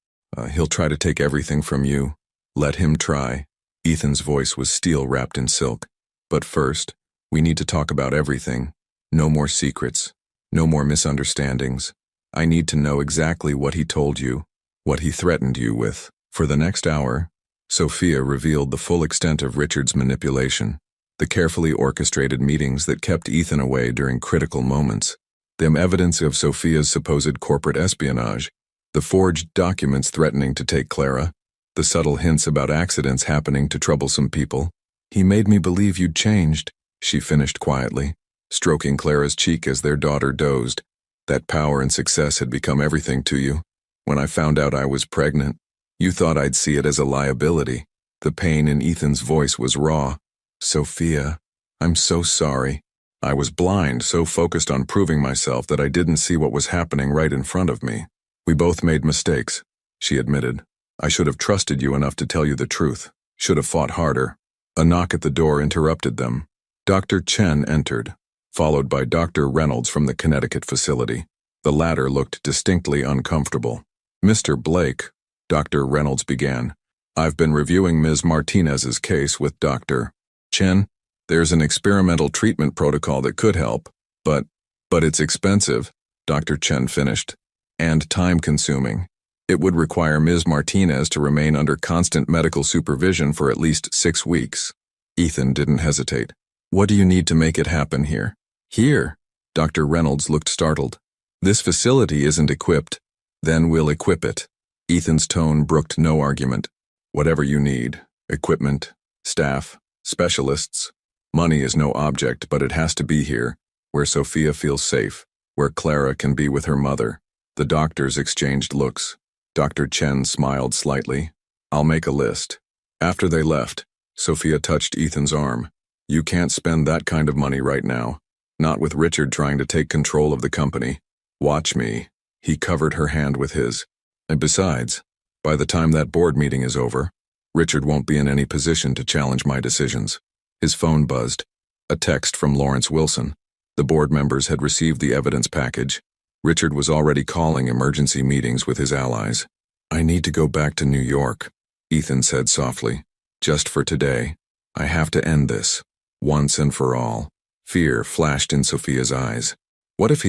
He'll try to take everything from you. Let him try. Ethan's voice was steel wrapped in silk. But first, we need to talk about everything. No more secrets. No more misunderstandings. I need to know exactly what he told you, what he threatened you with. For the next hour, Sophia revealed the full extent of Richard's manipulation, the carefully orchestrated meetings that kept Ethan away during critical moments, the evidence of Sophia's supposed corporate espionage, the forged documents threatening to take Clara, the subtle hints about accidents happening to troublesome people. He made me believe you'd changed, she finished quietly, stroking Clara's cheek as their daughter dozed. That power and success had become everything to you. When I found out I was pregnant, you thought I'd see it as a liability. The pain in Ethan's voice was raw. Sophia, I'm so sorry. I was blind, so focused on proving myself that I didn't see what was happening right in front of me. We both made mistakes, she admitted. I should have trusted you enough to tell you the truth. Should have fought harder. A knock at the door interrupted them. Dr. Chen entered, followed by Dr. Reynolds from the Connecticut facility. The latter looked distinctly uncomfortable. Mr. Blake, Dr. Reynolds began. I've been reviewing Ms. Martinez's case with Dr. Chen. There's an experimental treatment protocol that could help, but it's expensive, Dr. Chen finished, and time-consuming. It would require Ms. Martinez to remain under constant medical supervision for at least 6 weeks. Ethan didn't hesitate. What do you need to make it happen here? Here? Dr. Reynolds looked startled. This facility isn't equipped. Then we'll equip it. Ethan's tone brooked no argument. Whatever you need. Equipment, staff, specialists. Money is no object, but it has to be here, where Sophia feels safe, where Clara can be with her mother. The doctors exchanged looks. Dr. Chen smiled slightly. I'll make a list. After they left, Sophia touched Ethan's arm. You can't spend that kind of money right now. Not with Richard trying to take control of the company. Watch me. He covered her hand with his. And besides, by the time that board meeting is over, Richard won't be in any position to challenge my decisions. His phone buzzed. A text from Lawrence Wilson. The board members had received the evidence package. Richard was already calling emergency meetings with his allies. I need to go back to New York, Ethan said softly. Just for today. I have to end this. Once and for all. Fear flashed in Sophia's eyes. What if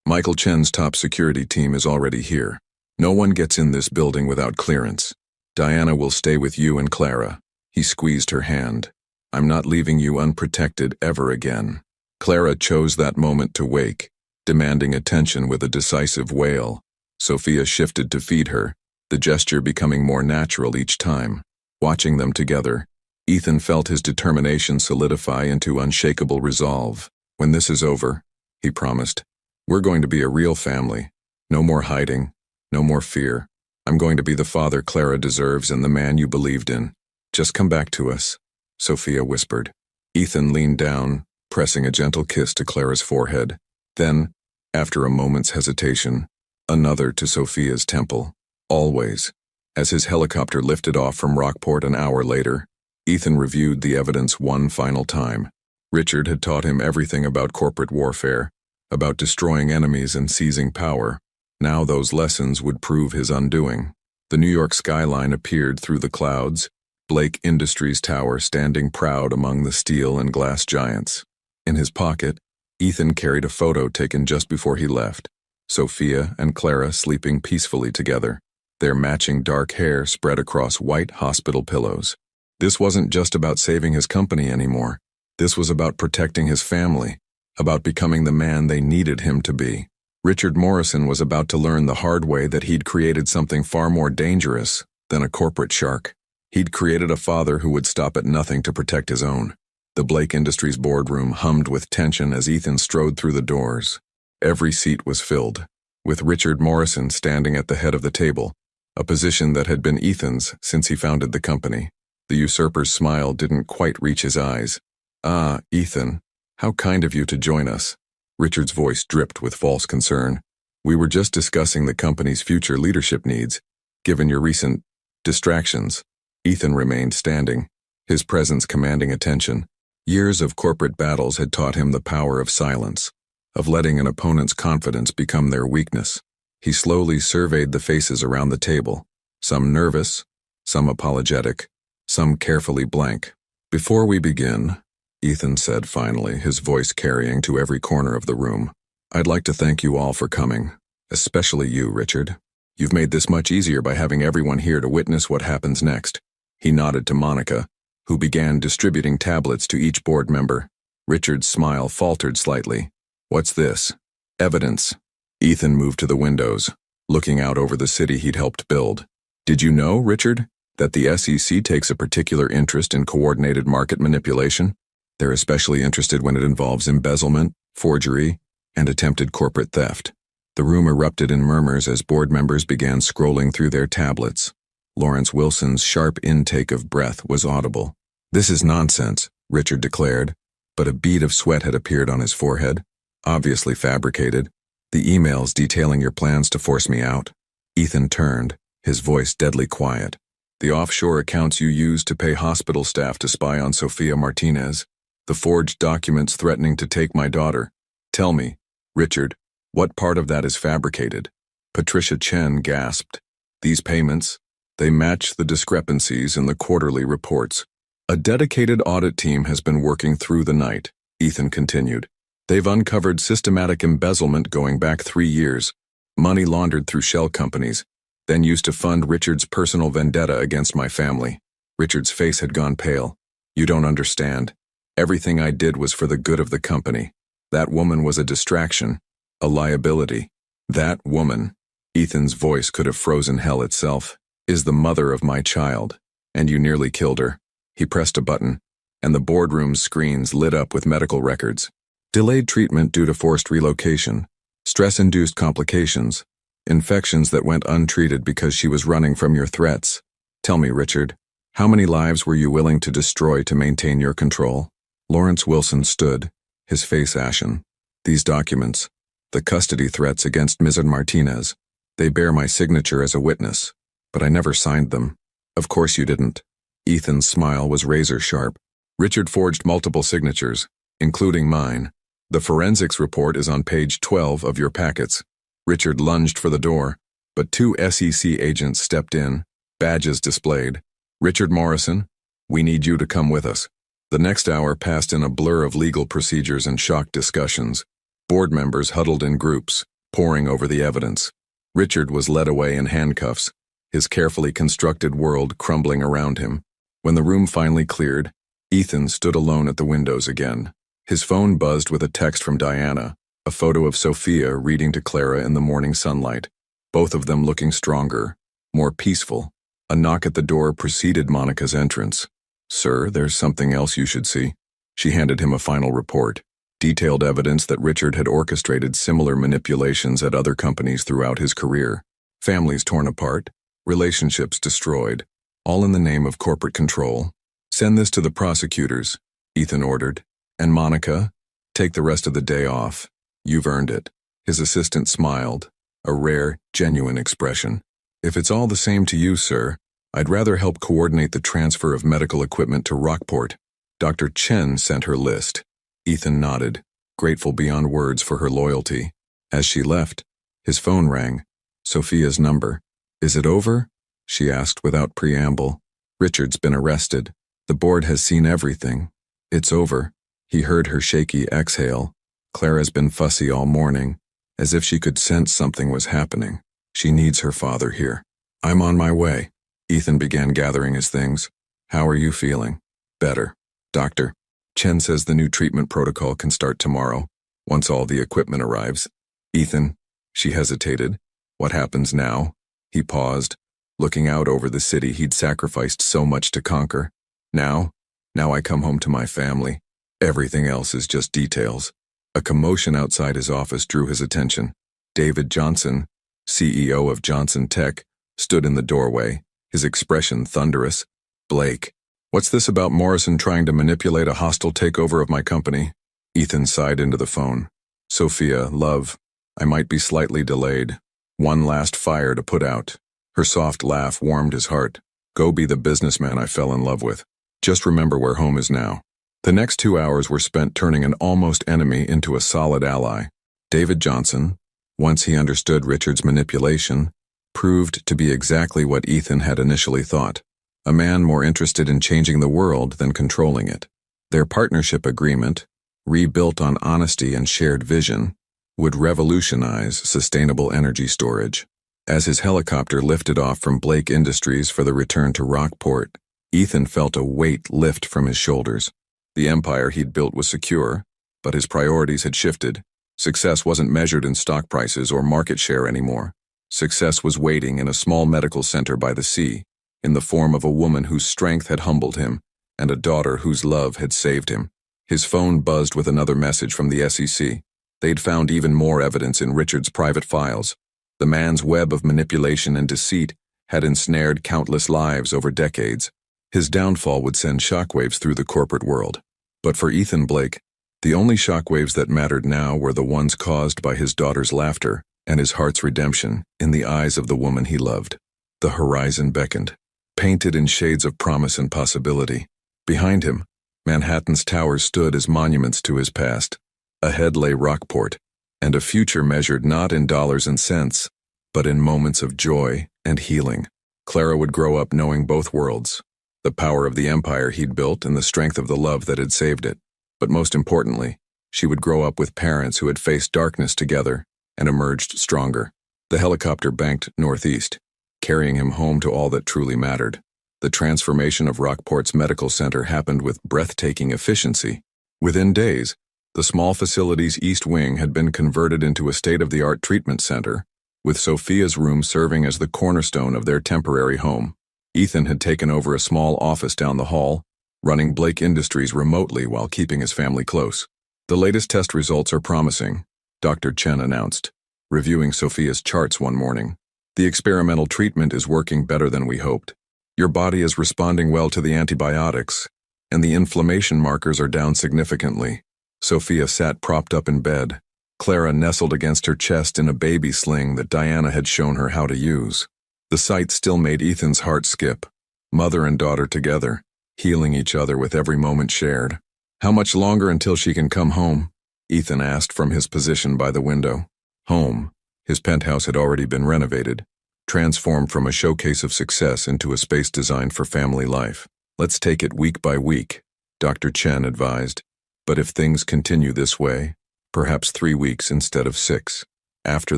Michael Chen's top security team is already here. No one gets in this building without clearance. Diana will stay with you and Clara. He squeezed her hand. I'm not leaving you unprotected ever again. Clara chose that moment to wake, demanding attention with a decisive wail. Sophia shifted to feed her, the gesture becoming more natural each time. Watching them together, Ethan felt his determination solidify into unshakable resolve. When this is over, he promised, we're going to be a real family. No more hiding, no more fear. I'm going to be the father Clara deserves and the man you believed in. Just come back to us, Sophia whispered. Ethan leaned down, pressing a gentle kiss to Clara's forehead. Then, after a moment's hesitation, another to Sophia's temple. Always. As his helicopter lifted off from Rockport an hour later, Ethan reviewed the evidence one final time. Richard had taught him everything about corporate warfare, about destroying enemies and seizing power. Now those lessons would prove his undoing. The New York skyline appeared through the clouds, Blake Industries Tower standing proud among the steel and glass giants. In his pocket, Ethan carried a photo taken just before he left. Sophia and Clara sleeping peacefully together, their matching dark hair spread across white hospital pillows. This wasn't just about saving his company anymore. This was about protecting his family, about becoming the man they needed him to be. Richard Morrison was about to learn the hard way that he'd created something far more dangerous than a corporate shark. He'd created a father who would stop at nothing to protect his own. The Blake Industries boardroom hummed with tension as Ethan strode through the doors. Every seat was filled, with Richard Morrison standing at the head of the table, a position that had been Ethan's since he founded the company. The usurper's smile didn't quite reach his eyes. "Ah, Ethan, how kind of you to join us." Richard's voice dripped with false concern. "We were just discussing the company's future leadership needs, given your recent distractions." Ethan remained standing, his presence commanding attention. Years of corporate battles had taught him the power of silence, of letting an opponent's confidence become their weakness. He slowly surveyed the faces around the table, some nervous, some apologetic, some carefully blank. "Before we begin," Ethan said finally, his voice carrying to every corner of the room, "I'd like to thank you all for coming, especially you, Richard. You've made this much easier by having everyone here to witness what happens next." He nodded to Monica, who began distributing tablets to each board member. Richard's smile faltered slightly. "What's this?" "Evidence." Ethan moved to the windows, looking out over the city he'd helped build. "Did you know, Richard, that the SEC takes a particular interest in coordinated market manipulation? They're especially interested when it involves embezzlement, forgery, and attempted corporate theft." The room erupted in murmurs as board members began scrolling through their tablets. Lawrence Wilson's sharp intake of breath was audible. "This is nonsense," Richard declared, but a bead of sweat had appeared on his forehead. "Obviously fabricated. The emails detailing your plans to force me out." Ethan turned, his voice deadly quiet. "The offshore accounts you used to pay hospital staff to spy on Sofia Martinez. The forged documents threatening to take my daughter. Tell me, Richard, what part of that is fabricated?" Patricia Chen gasped. "These payments, they match the discrepancies in the quarterly reports. A dedicated audit team has been working through the night," Ethan continued. "They've uncovered systematic embezzlement going back 3 years, money laundered through shell companies, then used to fund Richard's personal vendetta against my family." Richard's face had gone pale. "You don't understand. Everything I did was for the good of the company. That woman was a distraction, a liability. That woman," Ethan's voice could have frozen hell itself, "is the mother of my child, and you nearly killed her." He pressed a button, and the boardroom's screens lit up with medical records. "Delayed treatment due to forced relocation, stress-induced complications, infections that went untreated because she was running from your threats. Tell me, Richard, how many lives were you willing to destroy to maintain your control?" Lawrence Wilson stood, his face ashen. "These documents, the custody threats against Ms. Martinez, they bear my signature as a witness, but I never signed them." "Of course you didn't." Ethan's smile was razor-sharp. "Richard forged multiple signatures, including mine. The forensics report is on page 12 of your packets." Richard lunged for the door, but 2 SEC agents stepped in, badges displayed. "Richard Morrison, we need you to come with us." The next hour passed in a blur of legal procedures and shocked discussions. Board members huddled in groups, poring over the evidence. Richard was led away in handcuffs, his carefully constructed world crumbling around him. When the room finally cleared, Ethan stood alone at the windows again. His phone buzzed with a text from Diana, a photo of Sophia reading to Clara in the morning sunlight, both of them looking stronger, more peaceful. A knock at the door preceded Monica's entrance. "Sir, there's something else you should see." She handed him a final report, detailed evidence that Richard had orchestrated similar manipulations at other companies throughout his career. Families torn apart, relationships destroyed, all in the name of corporate control. "Send this to the prosecutors," Ethan ordered. "And Monica, take the rest of the day off. You've earned it." His assistant smiled, a rare, genuine expression. "If it's all the same to you, sir, I'd rather help coordinate the transfer of medical equipment to Rockport. Dr. Chen sent her list." Ethan nodded, grateful beyond words for her loyalty. As she left, his phone rang. Sophia's number. "Is it over?" she asked without preamble. "Richard's been arrested. The board has seen everything. It's over." He heard her shaky exhale. "Clara's been fussy all morning, as if she could sense something was happening. She needs her father here." "I'm on my way." Ethan began gathering his things. "How are you feeling?" "Better. Doctor, Chen says the new treatment protocol can start tomorrow, once all the equipment arrives." "Ethan," she hesitated. "What happens now?" He paused, looking out over the city he'd sacrificed so much to conquer. Now I come home to my family. Everything else is just details. A commotion outside his office drew his attention. David Johnson, CEO of Johnson Tech, stood in the doorway, his expression thunderous. "Blake, what's this about Morrison trying to manipulate a hostile takeover of my company?" Ethan sighed into the phone. "Sophia, love, I might be slightly delayed. One last fire to put out." Her soft laugh warmed his heart. "Go be the businessman I fell in love with. Just remember where home is now." The next 2 hours were spent turning an almost enemy into a solid ally. David Johnson, once he understood Richard's manipulation, proved to be exactly what Ethan had initially thought. A man more interested in changing the world than controlling it. Their partnership agreement, rebuilt on honesty and shared vision, would revolutionize sustainable energy storage. As his helicopter lifted off from Blake Industries for the return to Rockport, Ethan felt a weight lift from his shoulders. The empire he'd built was secure, but his priorities had shifted. Success wasn't measured in stock prices or market share anymore. Success was waiting in a small medical center by the sea, in the form of a woman whose strength had humbled him, and a daughter whose love had saved him. His phone buzzed with another message from the SEC. They'd found even more evidence in Richard's private files. The man's web of manipulation and deceit had ensnared countless lives over decades. His downfall would send shockwaves through the corporate world. But for Ethan Blake, the only shockwaves that mattered now were the ones caused by his daughter's laughter and his heart's redemption in the eyes of the woman he loved. The horizon beckoned, painted in shades of promise and possibility. Behind him, Manhattan's towers stood as monuments to his past. Ahead lay Rockport, and a future measured not in dollars and cents, but in moments of joy and healing. Clara would grow up knowing both worlds, the power of the empire he'd built and the strength of the love that had saved it. But most importantly, she would grow up with parents who had faced darkness together and emerged stronger. The helicopter banked northeast, carrying him home to all that truly mattered. The transformation of Rockport's medical center happened with breathtaking efficiency. Within days, the small facility's east wing had been converted into a state-of-the-art treatment center, with Sophia's room serving as the cornerstone of their temporary home. Ethan had taken over a small office down the hall, running Blake Industries remotely while keeping his family close. "The latest test results are promising," Dr. Chen announced, reviewing Sophia's charts one morning. "The experimental treatment is working better than we hoped. Your body is responding well to the antibiotics, and the inflammation markers are down significantly." Sophia sat propped up in bed, Clara nestled against her chest in a baby sling that Diana had shown her how to use. The sight still made Ethan's heart skip. Mother and daughter together, healing each other with every moment shared. "How much longer until she can come home?" Ethan asked from his position by the window. Home. His penthouse had already been renovated, transformed from a showcase of success into a space designed for family life. "Let's take it week by week," Dr. Chen advised. "But if things continue this way, perhaps 3 weeks instead of 6. After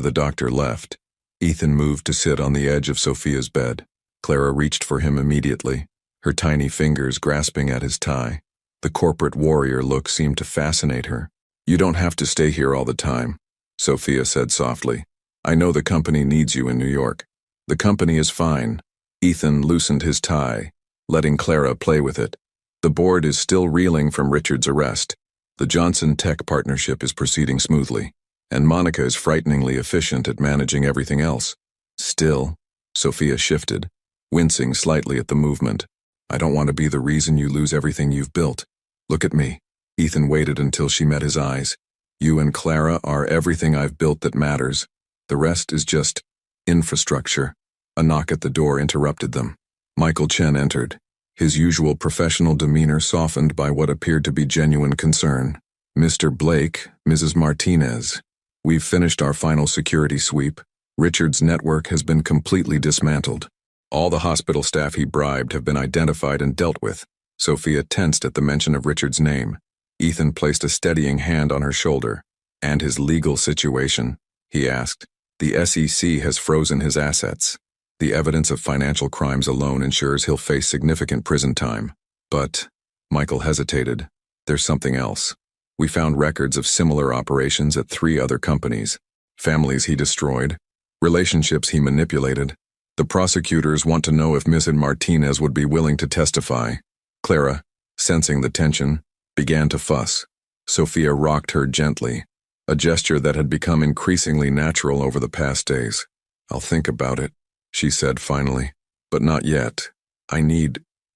the doctor left, Ethan moved to sit on the edge of Sophia's bed. Clara reached for him immediately, her tiny fingers grasping at his tie. The corporate warrior look seemed to fascinate her. "You don't have to stay here all the time," Sophia said softly. "I know the company needs you in New York." "The company is fine." Ethan loosened his tie, letting Clara play with it. "The board is still reeling from Richard's arrest. The Johnson Tech partnership is proceeding smoothly, and Monica is frighteningly efficient at managing everything else. Still," Sophia shifted, wincing slightly at the movement. "I don't want to be the reason you lose everything you've built. Look at me." Ethan waited until she met his eyes. "You and Clara are everything I've built that matters. The rest is just infrastructure." A knock at the door interrupted them. Michael Chen entered, his usual professional demeanor softened by what appeared to be genuine concern. "Mr. Blake, Mrs. Martinez, we've finished our final security sweep. Richard's network has been completely dismantled. All the hospital staff he bribed have been identified and dealt with." Sophia tensed at the mention of Richard's name. Ethan placed a steadying hand on her shoulder. "And his legal situation?" he asked. "The SEC has frozen his assets. The evidence of financial crimes alone ensures he'll face significant prison time. But," Michael hesitated, "there's something else. We found records of similar operations at 3 other companies. Families he destroyed, relationships he manipulated. The prosecutors want to know if Mrs. Martinez would be willing to testify." Clara, sensing the tension, began to fuss. Sophia rocked her gently, a gesture that had become increasingly natural over the past days. "I'll think about it," she said finally. "But not yet.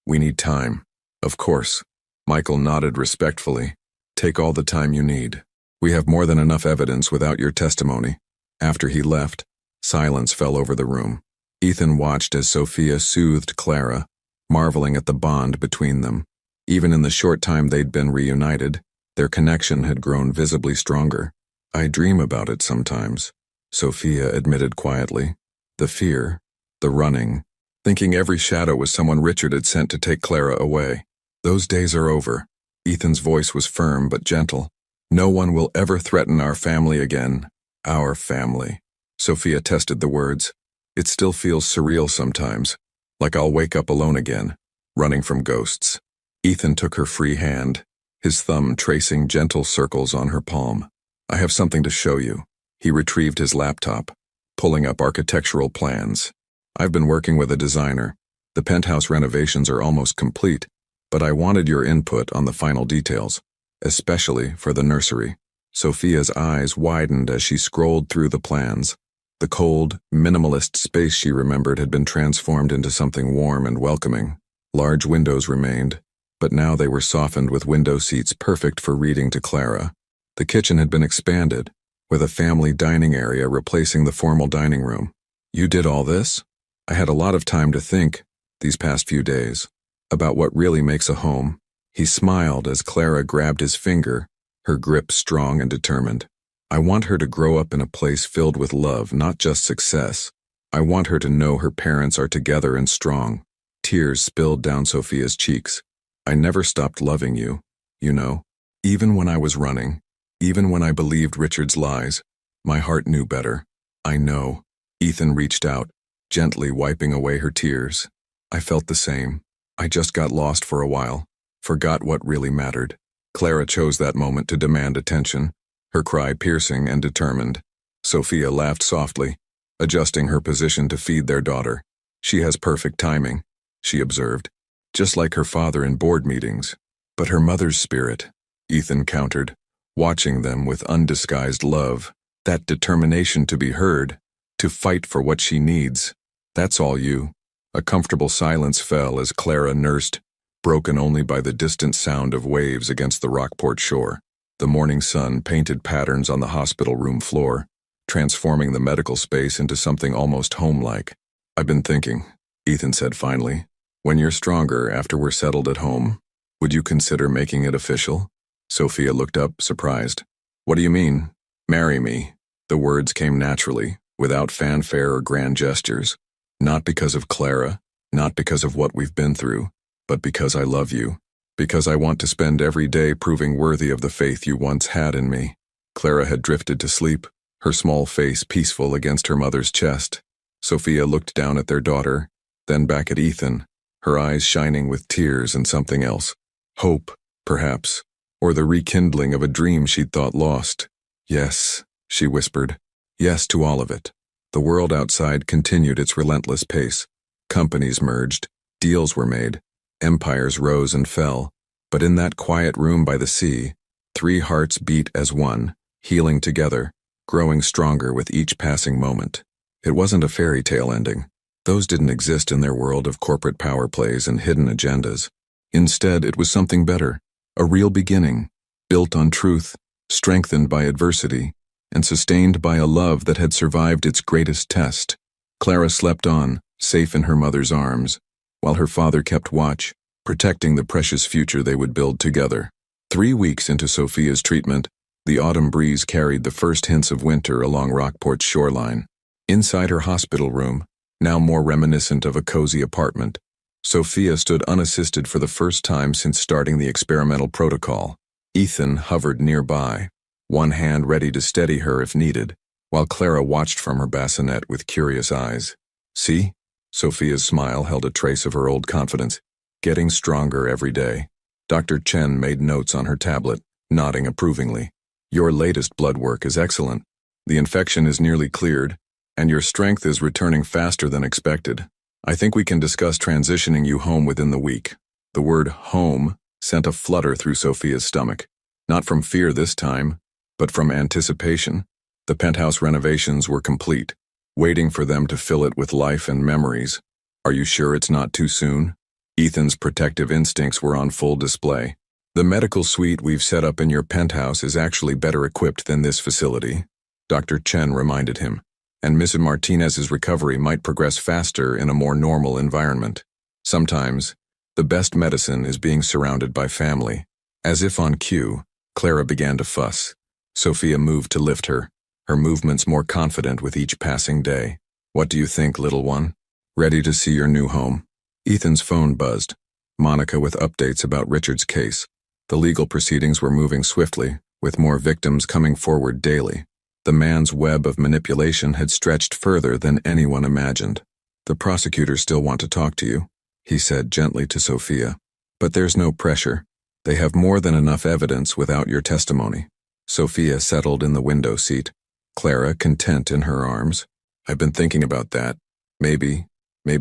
We need time." "Of course." Michael nodded respectfully. "Take all the time you need. We have more than enough evidence without your testimony." After he left, silence fell over the room. Ethan watched as Sophia soothed Clara, marveling at the bond between them. Even in the short time they'd been reunited, their connection had grown visibly stronger. "I dream about it sometimes," Sophia admitted quietly. "The fear, the running, thinking every shadow was someone Richard had sent to take Clara away. Those days are over." Ethan's voice was firm but gentle. "No one will ever threaten our family again. Our family." Sophia tested the words. "It still feels surreal sometimes, like I'll wake up alone again, running from ghosts." Ethan took her free hand, his thumb tracing gentle circles on her palm. "I have something to show you." He retrieved his laptop, pulling up architectural plans. "I've been working with a designer. The penthouse renovations are almost complete, but I wanted your input on the final details, especially for the nursery." Sophia's eyes widened as she scrolled through the plans. The cold, minimalist space she remembered had been transformed into something warm and welcoming. Large windows remained, but now they were softened with window seats perfect for reading to Clara. The kitchen had been expanded, with a family dining area replacing the formal dining room. "You did all this?" "I had a lot of time to think, these past few days, about what really makes a home." He smiled as Clara grabbed his finger, her grip strong and determined. "I want her to grow up in a place filled with love, not just success. I want her to know her parents are together and strong." Tears spilled down Sophia's cheeks. "I never stopped loving you, you know. Even when I was running, even when I believed Richard's lies, my heart knew better. I know." Ethan reached out, gently wiping away her tears. "I felt the same. I just got lost for a while, forgot what really mattered." Clara chose that moment to demand attention, her cry piercing and determined. Sophia laughed softly, adjusting her position to feed their daughter. "She has perfect timing," she observed, "just like her father in board meetings." "But her mother's spirit," Ethan countered, watching them with undisguised love. "That determination to be heard, to fight for what she needs. That's all you." A comfortable silence fell as Clara nursed, broken only by the distant sound of waves against the Rockport shore. The morning sun painted patterns on the hospital room floor, transforming the medical space into something almost home-like. "I've been thinking," Ethan said finally, "when you're stronger after we're settled at home, would you consider making it official?" Sophia looked up, surprised. "What do you mean?" "Marry me." The words came naturally, without fanfare or grand gestures. "Not because of Clara, not because of what we've been through, but because I love you. Because I want to spend every day proving worthy of the faith you once had in me." Clara had drifted to sleep, her small face peaceful against her mother's chest. Sophia looked down at their daughter, then back at Ethan, her eyes shining with tears and something else. Hope, perhaps, or the rekindling of a dream she'd thought lost. "Yes," she whispered. "Yes to all of it." The world outside continued its relentless pace. Companies merged, deals were made, empires rose and fell, but in that quiet room by the sea, 3 hearts beat as one, healing together, growing stronger with each passing moment. It wasn't a fairy tale ending. Those didn't exist in their world of corporate power plays and hidden agendas. Instead, it was something better, a real beginning, built on truth, strengthened by adversity, and sustained by a love that had survived its greatest test. Clara slept on, safe in her mother's arms, while her father kept watch, protecting the precious future they would build together. 3 weeks into Sophia's treatment, the autumn breeze carried the first hints of winter along Rockport's shoreline. Inside her hospital room, now more reminiscent of a cozy apartment, Sophia stood unassisted for the first time since starting the experimental protocol. Ethan hovered nearby, one hand ready to steady her if needed, while Clara watched from her bassinet with curious eyes. "See?" Sophia's smile held a trace of her old confidence. "Getting stronger every day." Dr. Chen made notes on her tablet, nodding approvingly. "Your latest blood work is excellent. The infection is nearly cleared, and your strength is returning faster than expected. I think we can discuss transitioning you home within the week." The word home sent a flutter through Sophia's stomach. Not from fear this time, but from anticipation. The penthouse renovations were complete, waiting for them to fill it with life and memories. Are you sure it's not too soon? Ethan's protective instincts were on full display. The medical suite we've set up in your penthouse is actually better equipped than this facility, Dr. Chen reminded him, and Mrs. Martinez's recovery might progress faster in a more normal environment. Sometimes, the best medicine is being surrounded by family. As if on cue, Clara began to fuss. Sophia moved to lift her, her movements more confident with each passing day. What do you think, little one? Ready to see your new home? Ethan's phone buzzed. Monica with updates about Richard's case. The legal proceedings were moving swiftly, with more victims coming forward daily. The man's web of manipulation had stretched further than anyone imagined. The prosecutors still want to talk to you, he said gently to Sophia. But there's no pressure. They have more than enough evidence without your testimony. Sophia settled in the window seat, Clara content in her arms. I've been thinking about that. Maybe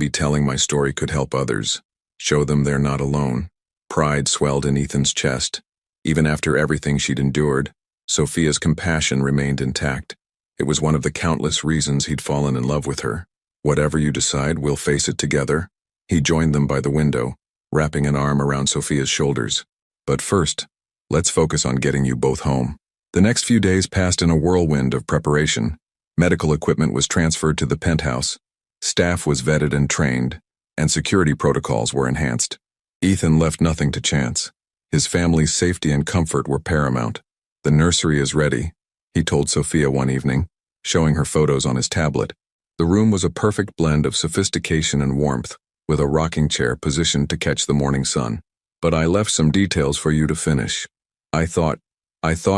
telling my story could help others. Show them they're not alone. Pride swelled in Ethan's chest. Even after everything she'd endured, Sophia's compassion remained intact. It was one of the countless reasons he'd fallen in love with her. Whatever you decide, we'll face it together. He joined them by the window, wrapping an arm around Sophia's shoulders. But first, let's focus on getting you both home. The next few days passed in a whirlwind of preparation. Medical equipment was transferred to the penthouse. Staff was vetted and trained, and security protocols were enhanced. Ethan left nothing to chance. His family's safety and comfort were paramount. The nursery is ready, he told Sophia one evening, showing her photos on his tablet. The room was a perfect blend of sophistication and warmth, with a rocking chair positioned to catch the morning sun. But I left some details for you to finish. I thought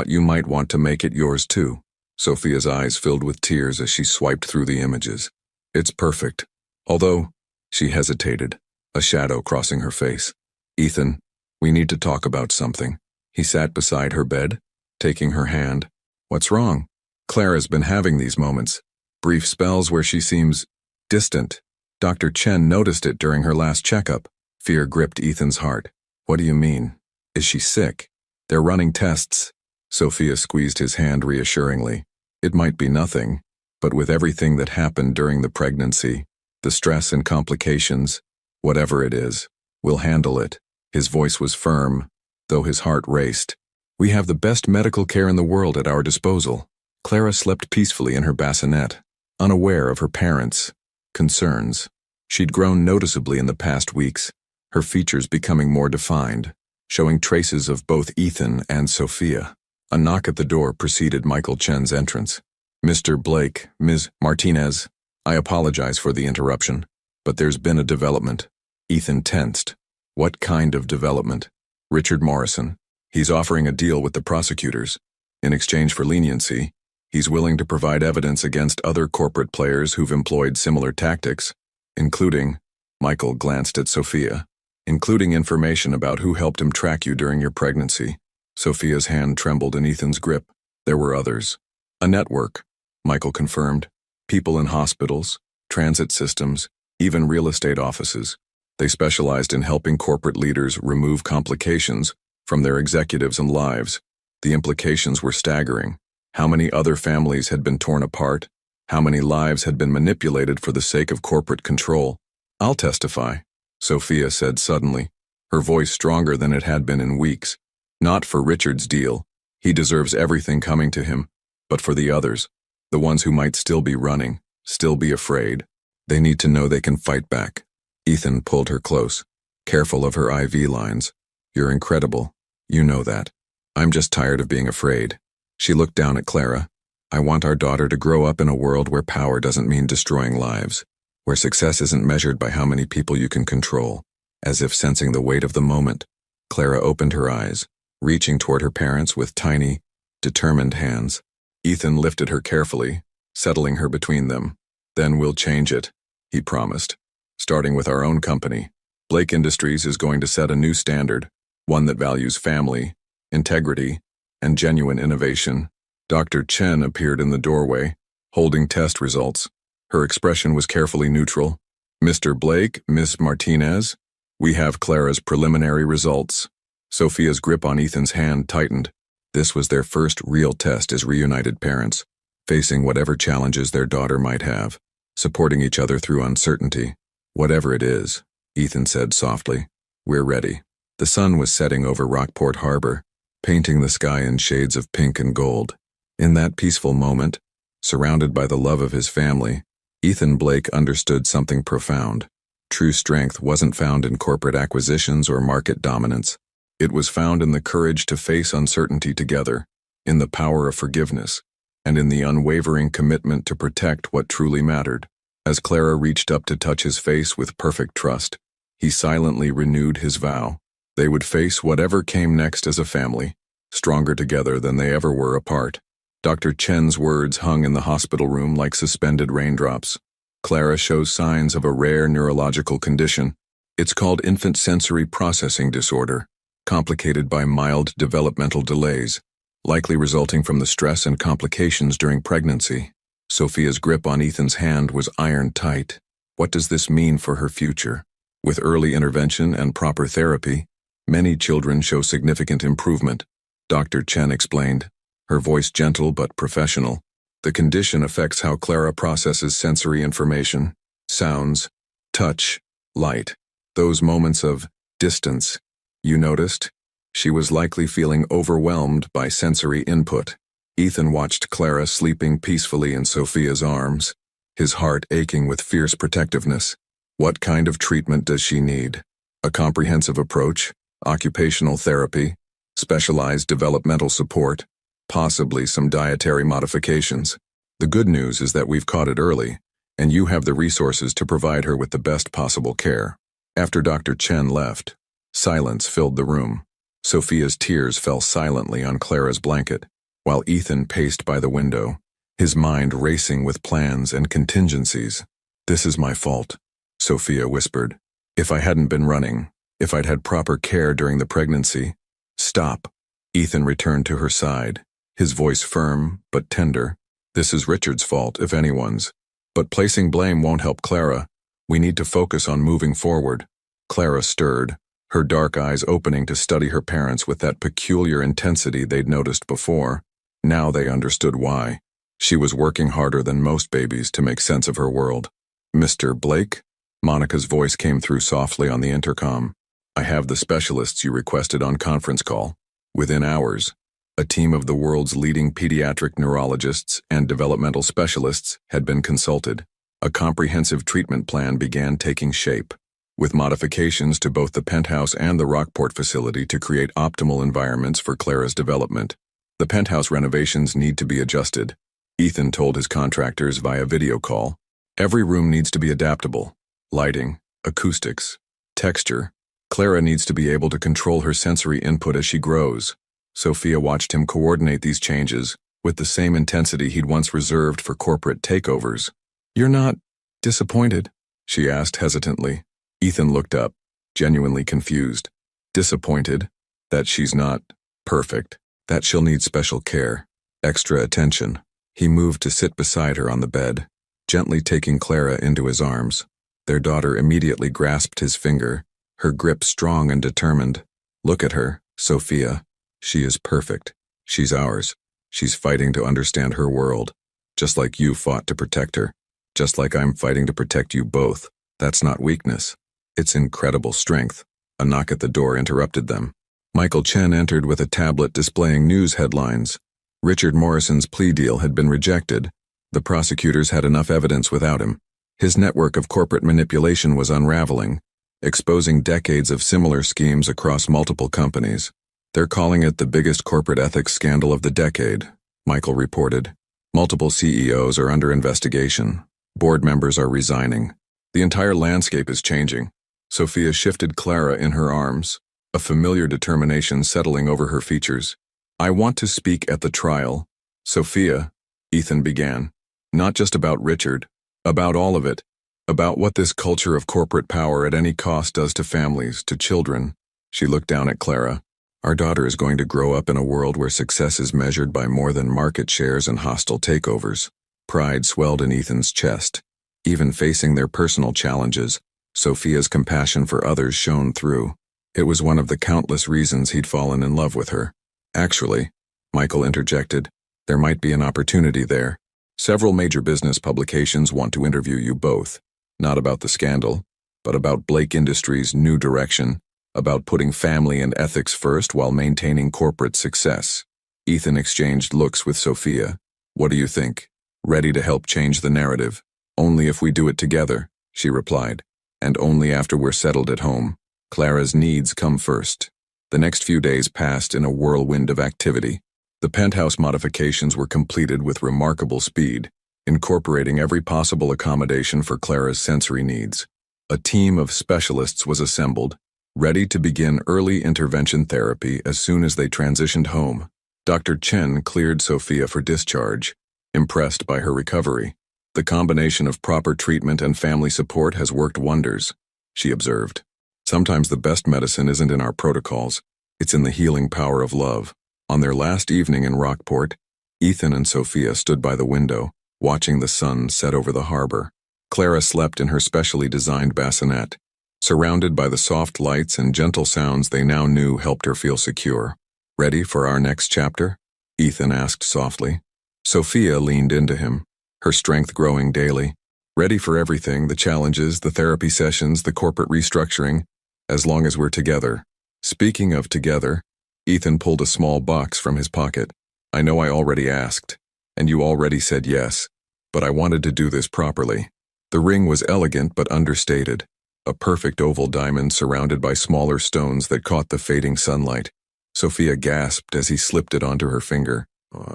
you might want to make it yours too. Sophia's eyes filled with tears as she swiped through the images. It's perfect. Although, she hesitated, a shadow crossing her face. Ethan, we need to talk about something. He sat beside her bed, taking her hand. What's wrong? Clara's been having these moments, brief spells where she seems distant. Dr. Chen noticed it during her last checkup. Fear gripped Ethan's heart. What do you mean? Is she sick? They're running tests. Sophia squeezed his hand reassuringly. It might be nothing, but with everything that happened during the pregnancy, the stress and complications, whatever it is, we'll handle it. His voice was firm, though his heart raced. We have the best medical care in the world at our disposal. Clara slept peacefully in her bassinet, unaware of her parents' concerns. She'd grown noticeably in the past weeks, her features becoming more defined, showing traces of both Ethan and Sophia. A knock at the door preceded Michael Chen's entrance. Mr. Blake, Ms. Martinez, I apologize for the interruption, but there's been a development. Ethan tensed. What kind of development? Richard Morrison. He's offering a deal with the prosecutors. In exchange for leniency, he's willing to provide evidence against other corporate players who've employed similar tactics, including, Michael glanced at Sophia, including information about who helped him track you during your pregnancy. Sophia's hand trembled in Ethan's grip. There were others. A network, Michael confirmed. People in hospitals, transit systems, even real estate offices. They specialized in helping corporate leaders remove complications from their executives and lives. The implications were staggering. How many other families had been torn apart? How many lives had been manipulated for the sake of corporate control? I'll testify, Sophia said suddenly, her voice stronger than it had been in weeks. Not for Richard's deal. He deserves everything coming to him. But for the others, the ones who might still be running, still be afraid. They need to know they can fight back. Ethan pulled her close, careful of her IV lines. You're incredible. You know that. I'm just tired of being afraid. She looked down at Clara. I want our daughter to grow up in a world where power doesn't mean destroying lives, where success isn't measured by how many people you can control. As if sensing the weight of the moment, Clara opened her eyes, reaching toward her parents with tiny, determined hands. Ethan lifted her carefully, settling her between them. Then we'll change it, he promised. Starting with our own company, Blake Industries is going to set a new standard, one that values family, integrity, and genuine innovation. Dr. Chen appeared in the doorway, holding test results. Her expression was carefully neutral. Mr. Blake, Miss Martinez, we have Clara's preliminary results. Sophia's grip on Ethan's hand tightened. This was their first real test as reunited parents, facing whatever challenges their daughter might have, supporting each other through uncertainty. Whatever it is, Ethan said softly, we're ready. The sun was setting over Rockport Harbor, painting the sky in shades of pink and gold. In that peaceful moment, surrounded by the love of his family, Ethan Blake understood something profound. True strength wasn't found in corporate acquisitions or market dominance. It was found in the courage to face uncertainty together, in the power of forgiveness, and in the unwavering commitment to protect what truly mattered. As Clara reached up to touch his face with perfect trust, he silently renewed his vow. They would face whatever came next as a family, stronger together than they ever were apart. Dr. Chen's words hung in the hospital room like suspended raindrops. Clara shows signs of a rare neurological condition. It's called infant sensory processing disorder, complicated by mild developmental delays, likely resulting from the stress and complications during pregnancy. Sophia's grip on Ethan's hand was iron tight. What does this mean for her future? With early intervention and proper therapy, many children show significant improvement, Dr. Chen explained, her voice gentle but professional. The condition affects how Clara processes sensory information, sounds, touch, light. Those moments of distance, you noticed? She was likely feeling overwhelmed by sensory input. Ethan watched Clara sleeping peacefully in Sophia's arms, his heart aching with fierce protectiveness. What kind of treatment does she need? A comprehensive approach, occupational therapy, specialized developmental support, possibly some dietary modifications. The good news is that we've caught it early, and you have the resources to provide her with the best possible care. After Dr. Chen left, silence filled the room. Sophia's tears fell silently on Clara's blanket, while Ethan paced by the window, his mind racing with plans and contingencies. This is my fault, Sophia whispered. If I hadn't been running, if I'd had proper care during the pregnancy. Stop. Ethan returned to her side, his voice firm but tender. This is Richard's fault, if anyone's. But placing blame won't help Clara. We need to focus on moving forward. Clara stirred, her dark eyes opening to study her parents with that peculiar intensity they'd noticed before. Now they understood why. She was working harder than most babies to make sense of her world. Mr. Blake? Monica's voice came through softly on the intercom. I have the specialists you requested on conference call. Within hours, a team of the world's leading pediatric neurologists and developmental specialists had been consulted. A comprehensive treatment plan began taking shape, with modifications to both the penthouse and the Rockport facility to create optimal environments for Clara's development. The penthouse renovations need to be adjusted, Ethan told his contractors via video call. Every room needs to be adaptable. Lighting, acoustics, texture. Clara needs to be able to control her sensory input as she grows. Sophia watched him coordinate these changes with the same intensity he'd once reserved for corporate takeovers. You're not disappointed? She asked hesitantly. Ethan looked up, genuinely confused. Disappointed? That she's not perfect, that she'll need special care, extra attention. He moved to sit beside her on the bed, gently taking Clara into his arms. Their daughter immediately grasped his finger, her grip strong and determined. Look at her, Sophia. She is perfect. She's ours. She's fighting to understand her world, just like you fought to protect her, just like I'm fighting to protect you both. That's not weakness. It's incredible strength. A knock at the door interrupted them. Michael Chen entered with a tablet displaying news headlines. Richard Morrison's plea deal had been rejected. The prosecutors had enough evidence without him. His network of corporate manipulation was unraveling, exposing decades of similar schemes across multiple companies. They're calling it the biggest corporate ethics scandal of the decade, Michael reported. Multiple CEOs are under investigation. Board members are resigning. The entire landscape is changing. Sophia shifted Clara in her arms, a familiar determination settling over her features. I want to speak at the trial. Sophia, Ethan began. Not just about Richard, about all of it. About what this culture of corporate power at any cost does to families, to children. She looked down at Clara. Our daughter is going to grow up in a world where success is measured by more than market shares and hostile takeovers. Pride swelled in Ethan's chest. Even facing their personal challenges, Sophia's compassion for others shone through. It was one of the countless reasons he'd fallen in love with her. Actually, Michael interjected, there might be an opportunity there. Several major business publications want to interview you both. Not about the scandal, but about Blake Industries' new direction, about putting family and ethics first while maintaining corporate success. Ethan exchanged looks with Sophia. What do you think? Ready to help change the narrative? Only if we do it together, she replied, and only after we're settled at home. Clara's needs come first. The next few days passed in a whirlwind of activity. The penthouse modifications were completed with remarkable speed, incorporating every possible accommodation for Clara's sensory needs. A team of specialists was assembled, ready to begin early intervention therapy as soon as they transitioned home. Dr. Chen cleared Sophia for discharge, impressed by her recovery. The combination of proper treatment and family support has worked wonders, she observed. Sometimes the best medicine isn't in our protocols, it's in the healing power of love. On their last evening in Rockport, Ethan and Sophia stood by the window, watching the sun set over the harbor. Clara slept in her specially designed bassinet, surrounded by the soft lights and gentle sounds they now knew helped her feel secure. Ready for our next chapter? Ethan asked softly. Sophia leaned into him, her strength growing daily. Ready for everything, the challenges, the therapy sessions, the corporate restructuring, as long as we're together. Speaking of together, Ethan pulled a small box from his pocket. I know I already asked, and you already said yes, but I wanted to do this properly. The ring was elegant but understated, a perfect oval diamond surrounded by smaller stones that caught the fading sunlight. Sophia gasped as he slipped it onto her finger.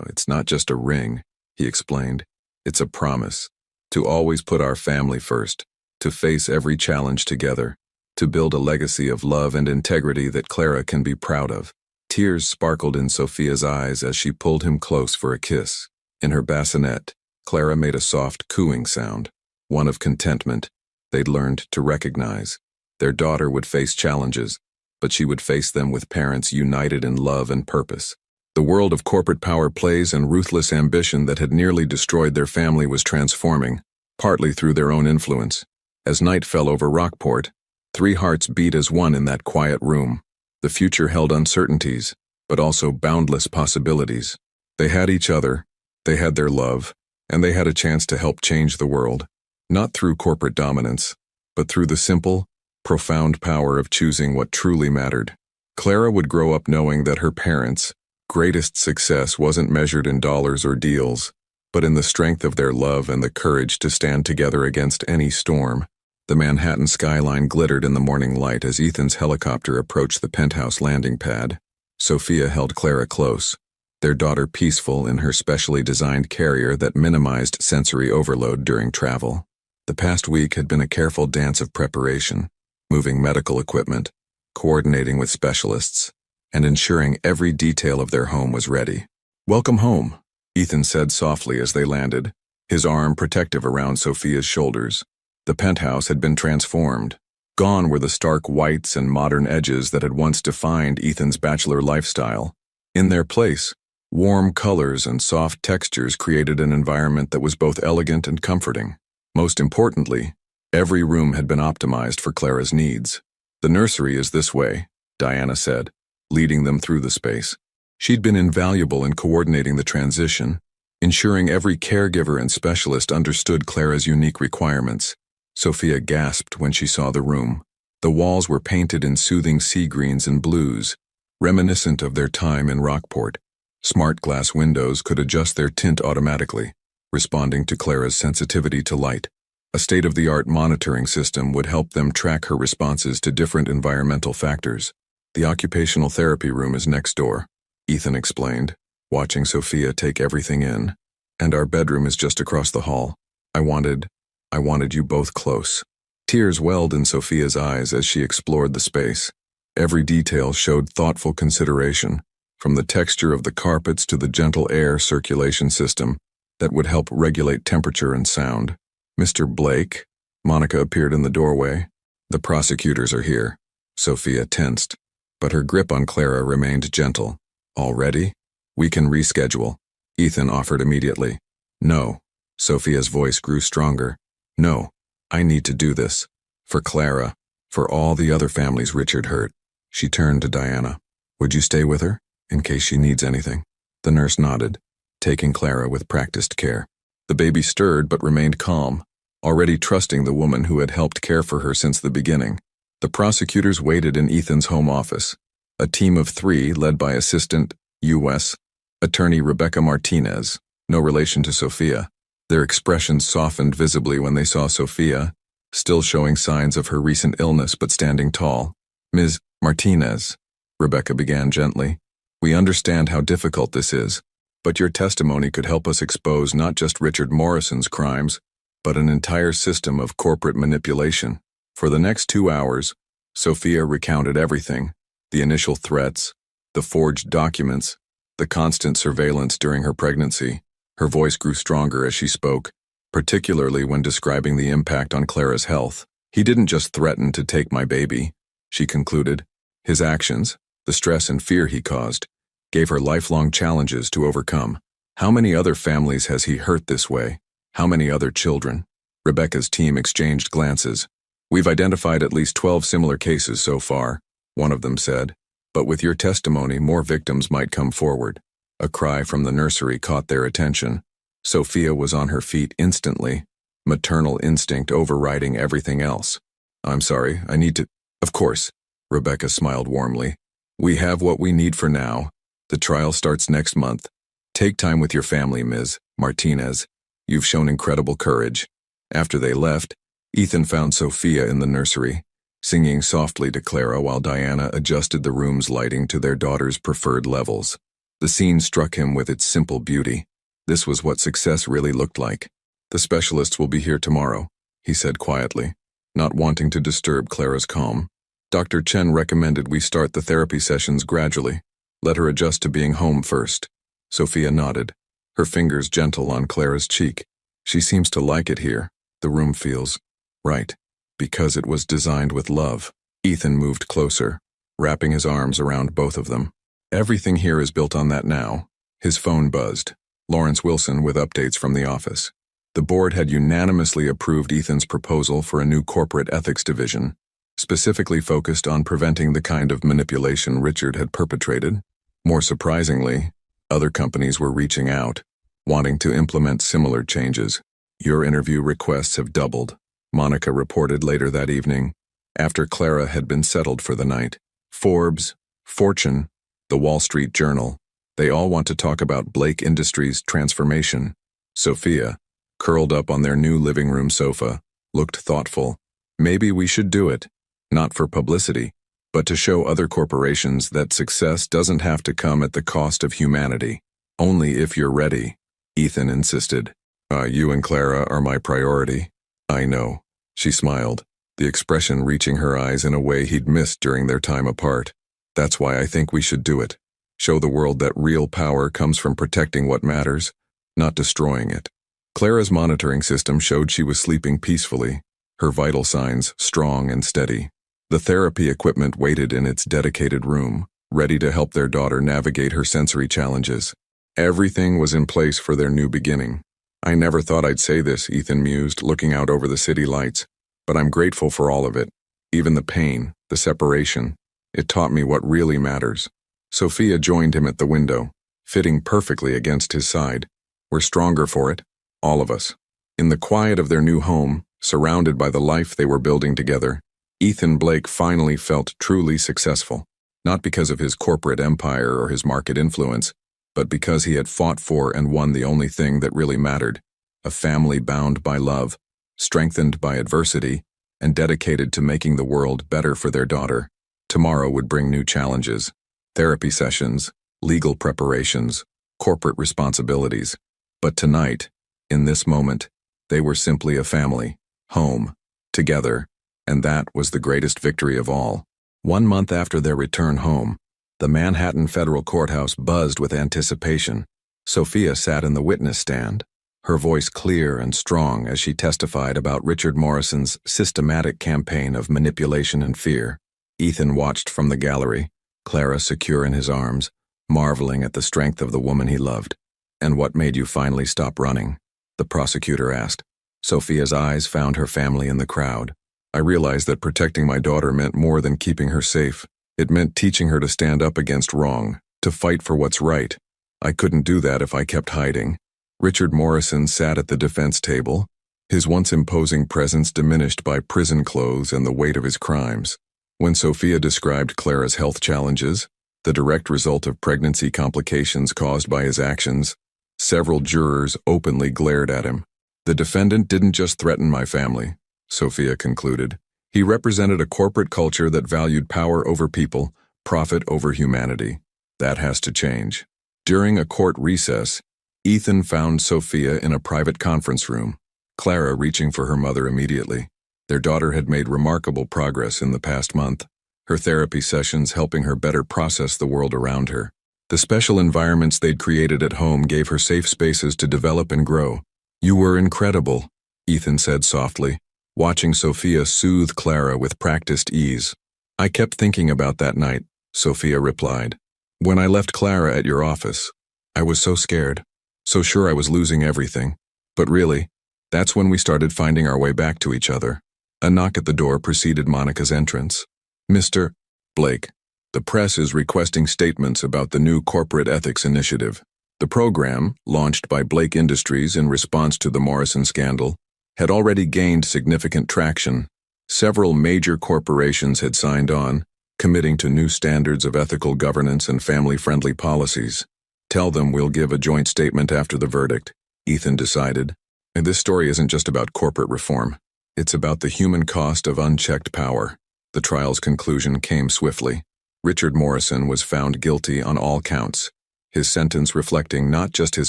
It's not just a ring, he explained. It's a promise, to always put our family first, to face every challenge together, to build a legacy of love and integrity that Clara can be proud of. Tears sparkled in Sophia's eyes as she pulled him close for a kiss. In her bassinet, Clara made a soft cooing sound, one of contentment they'd learned to recognize. Their daughter would face challenges, but she would face them with parents united in love and purpose. The world of corporate power plays and ruthless ambition that had nearly destroyed their family was transforming, partly through their own influence. As night fell over Rockport, 3 hearts beat as one in that quiet room. The future held uncertainties, but also boundless possibilities. They had each other, they had their love, and they had a chance to help change the world, not through corporate dominance, but through the simple, profound power of choosing what truly mattered. Clara would grow up knowing that her parents' greatest success wasn't measured in dollars or deals, but in the strength of their love and the courage to stand together against any storm. The Manhattan skyline glittered in the morning light as Ethan's helicopter approached the penthouse landing pad. Sophia held Clara close, their daughter peaceful in her specially designed carrier that minimized sensory overload during travel. The past week had been a careful dance of preparation, moving medical equipment, coordinating with specialists, and ensuring every detail of their home was ready. Welcome home, Ethan said softly as they landed, his arm protective around Sophia's shoulders. The penthouse had been transformed. Gone were the stark whites and modern edges that had once defined Ethan's bachelor lifestyle. In their place, warm colors and soft textures created an environment that was both elegant and comforting. Most importantly, every room had been optimized for Clara's needs. The nursery is this way, Diana said, leading them through the space. She'd been invaluable in coordinating the transition, ensuring every caregiver and specialist understood Clara's unique requirements. Sophia gasped when she saw the room. The walls were painted in soothing sea greens and blues, reminiscent of their time in Rockport. Smart glass windows could adjust their tint automatically, responding to Clara's sensitivity to light. A state-of-the-art monitoring system would help them track her responses to different environmental factors. The occupational therapy room is next door, Ethan explained, watching Sophia take everything in. And our bedroom is just across the hall. I wanted you both close. Tears welled in Sophia's eyes as she explored the space. Every detail showed thoughtful consideration, from the texture of the carpets to the gentle air circulation system that would help regulate temperature and sound. Mr. Blake, Monica appeared in the doorway. The prosecutors are here. Sophia tensed, but her grip on Clara remained gentle. All ready? We can reschedule, Ethan offered immediately. No. Sophia's voice grew stronger. No, I need to do this. For Clara, for all the other families Richard hurt. She turned to Diana. Would you stay with her, in case she needs anything? The nurse nodded, taking Clara with practiced care. The baby stirred but remained calm, already trusting the woman who had helped care for her since the beginning. The prosecutors waited in Ethan's home office, a team of 3 led by Assistant U.S. Attorney Rebecca Martinez, no relation to Sophia. Their expressions softened visibly when they saw Sophia, still showing signs of her recent illness but standing tall. Ms. Martinez, Rebecca began gently, we understand how difficult this is, but your testimony could help us expose not just Richard Morrison's crimes, but an entire system of corporate manipulation. For the next 2 hours, Sophia recounted everything, the initial threats, the forged documents, the constant surveillance during her pregnancy. Her voice grew stronger as she spoke, particularly when describing the impact on Clara's health. He didn't just threaten to take my baby, she concluded. His actions, the stress and fear he caused, gave her lifelong challenges to overcome. How many other families has he hurt this way? How many other children? Rebecca's team exchanged glances. We've identified at least 12 similar cases so far, one of them said, but with your testimony, more victims might come forward. A cry from the nursery caught their attention. Sophia was on her feet instantly, maternal instinct overriding everything else. I'm sorry, I need to… Of course, Rebecca smiled warmly. We have what we need for now. The trial starts next month. Take time with your family, Ms. Martinez. You've shown incredible courage. After they left, Ethan found Sophia in the nursery, singing softly to Clara while Diana adjusted the room's lighting to their daughter's preferred levels. The scene struck him with its simple beauty. This was what success really looked like. The specialists will be here tomorrow, he said quietly, not wanting to disturb Clara's calm. Dr. Chen recommended we start the therapy sessions gradually. Let her adjust to being home first. Sophia nodded, her fingers gentle on Clara's cheek. She seems to like it here. The room feels right, because it was designed with love. Ethan moved closer, wrapping his arms around both of them. Everything here is built on that now. His phone buzzed. Lawrence Wilson with updates from the office. The board had unanimously approved Ethan's proposal for a new corporate ethics division, specifically focused on preventing the kind of manipulation Richard had perpetrated. More surprisingly, other companies were reaching out, wanting to implement similar changes. Your interview requests have doubled, Monica reported later that evening, after Clara had been settled for the night. Forbes, Fortune, the Wall Street Journal, they all want to talk about Blake Industries' transformation. Sophia, curled up on their new living room sofa, looked thoughtful. Maybe we should do it, not for publicity, but to show other corporations that success doesn't have to come at the cost of humanity. Only if you're ready, Ethan insisted. You and Clara are my priority. I know, she smiled, the expression reaching her eyes in a way he'd missed during their time apart. That's why I think we should do it. Show the world that real power comes from protecting what matters, not destroying it. Clara's monitoring system showed she was sleeping peacefully, her vital signs strong and steady. The therapy equipment waited in its dedicated room, ready to help their daughter navigate her sensory challenges. Everything was in place for their new beginning. I never thought I'd say this, Ethan mused, looking out over the city lights, but I'm grateful for all of it. Even the pain, the separation. It taught me what really matters. Sophia joined him at the window, fitting perfectly against his side. We're stronger for it, all of us. In the quiet of their new home, surrounded by the life they were building together, Ethan Blake finally felt truly successful, not because of his corporate empire or his market influence, but because he had fought for and won the only thing that really mattered, a family bound by love, strengthened by adversity, and dedicated to making the world better for their daughter. Tomorrow would bring new challenges, therapy sessions, legal preparations, corporate responsibilities. But tonight, in this moment, they were simply a family, home, together, and that was the greatest victory of all. 1 month after their return home, the Manhattan Federal Courthouse buzzed with anticipation. Sophia sat in the witness stand, her voice clear and strong as she testified about Richard Morrison's systematic campaign of manipulation and fear. Ethan watched from the gallery, Clara secure in his arms, marveling at the strength of the woman he loved. And what made you finally stop running? The prosecutor asked. Sophia's eyes found her family in the crowd. I realized that protecting my daughter meant more than keeping her safe. It meant teaching her to stand up against wrong, to fight for what's right. I couldn't do that if I kept hiding. Richard Morrison sat at the defense table, his once imposing presence diminished by prison clothes and the weight of his crimes. When Sophia described Clara's health challenges, the direct result of pregnancy complications caused by his actions, several jurors openly glared at him. The defendant didn't just threaten my family, Sophia concluded. He represented a corporate culture that valued power over people, profit over humanity. That has to change. During a court recess, Ethan found Sophia in a private conference room, Clara reaching for her mother immediately. Their daughter had made remarkable progress in the past month, her therapy sessions helping her better process the world around her. The special environments they'd created at home gave her safe spaces to develop and grow. "You were incredible," Ethan said softly, watching Sophia soothe Clara with practiced ease. "I kept thinking about that night," Sophia replied. "When I left Clara at your office, I was so scared, so sure I was losing everything. But really, that's when we started finding our way back to each other." A knock at the door preceded Monica's entrance. "Mr. Blake, the press is requesting statements about the new corporate ethics initiative." The program, launched by Blake Industries in response to the Morrison scandal, had already gained significant traction. Several major corporations had signed on, committing to new standards of ethical governance and family-friendly policies. "Tell them we'll give a joint statement after the verdict," Ethan decided. And this story isn't just about corporate reform. It's about the human cost of unchecked power. The trial's conclusion came swiftly. Richard Morrison was found guilty on all counts, his sentence reflecting not just his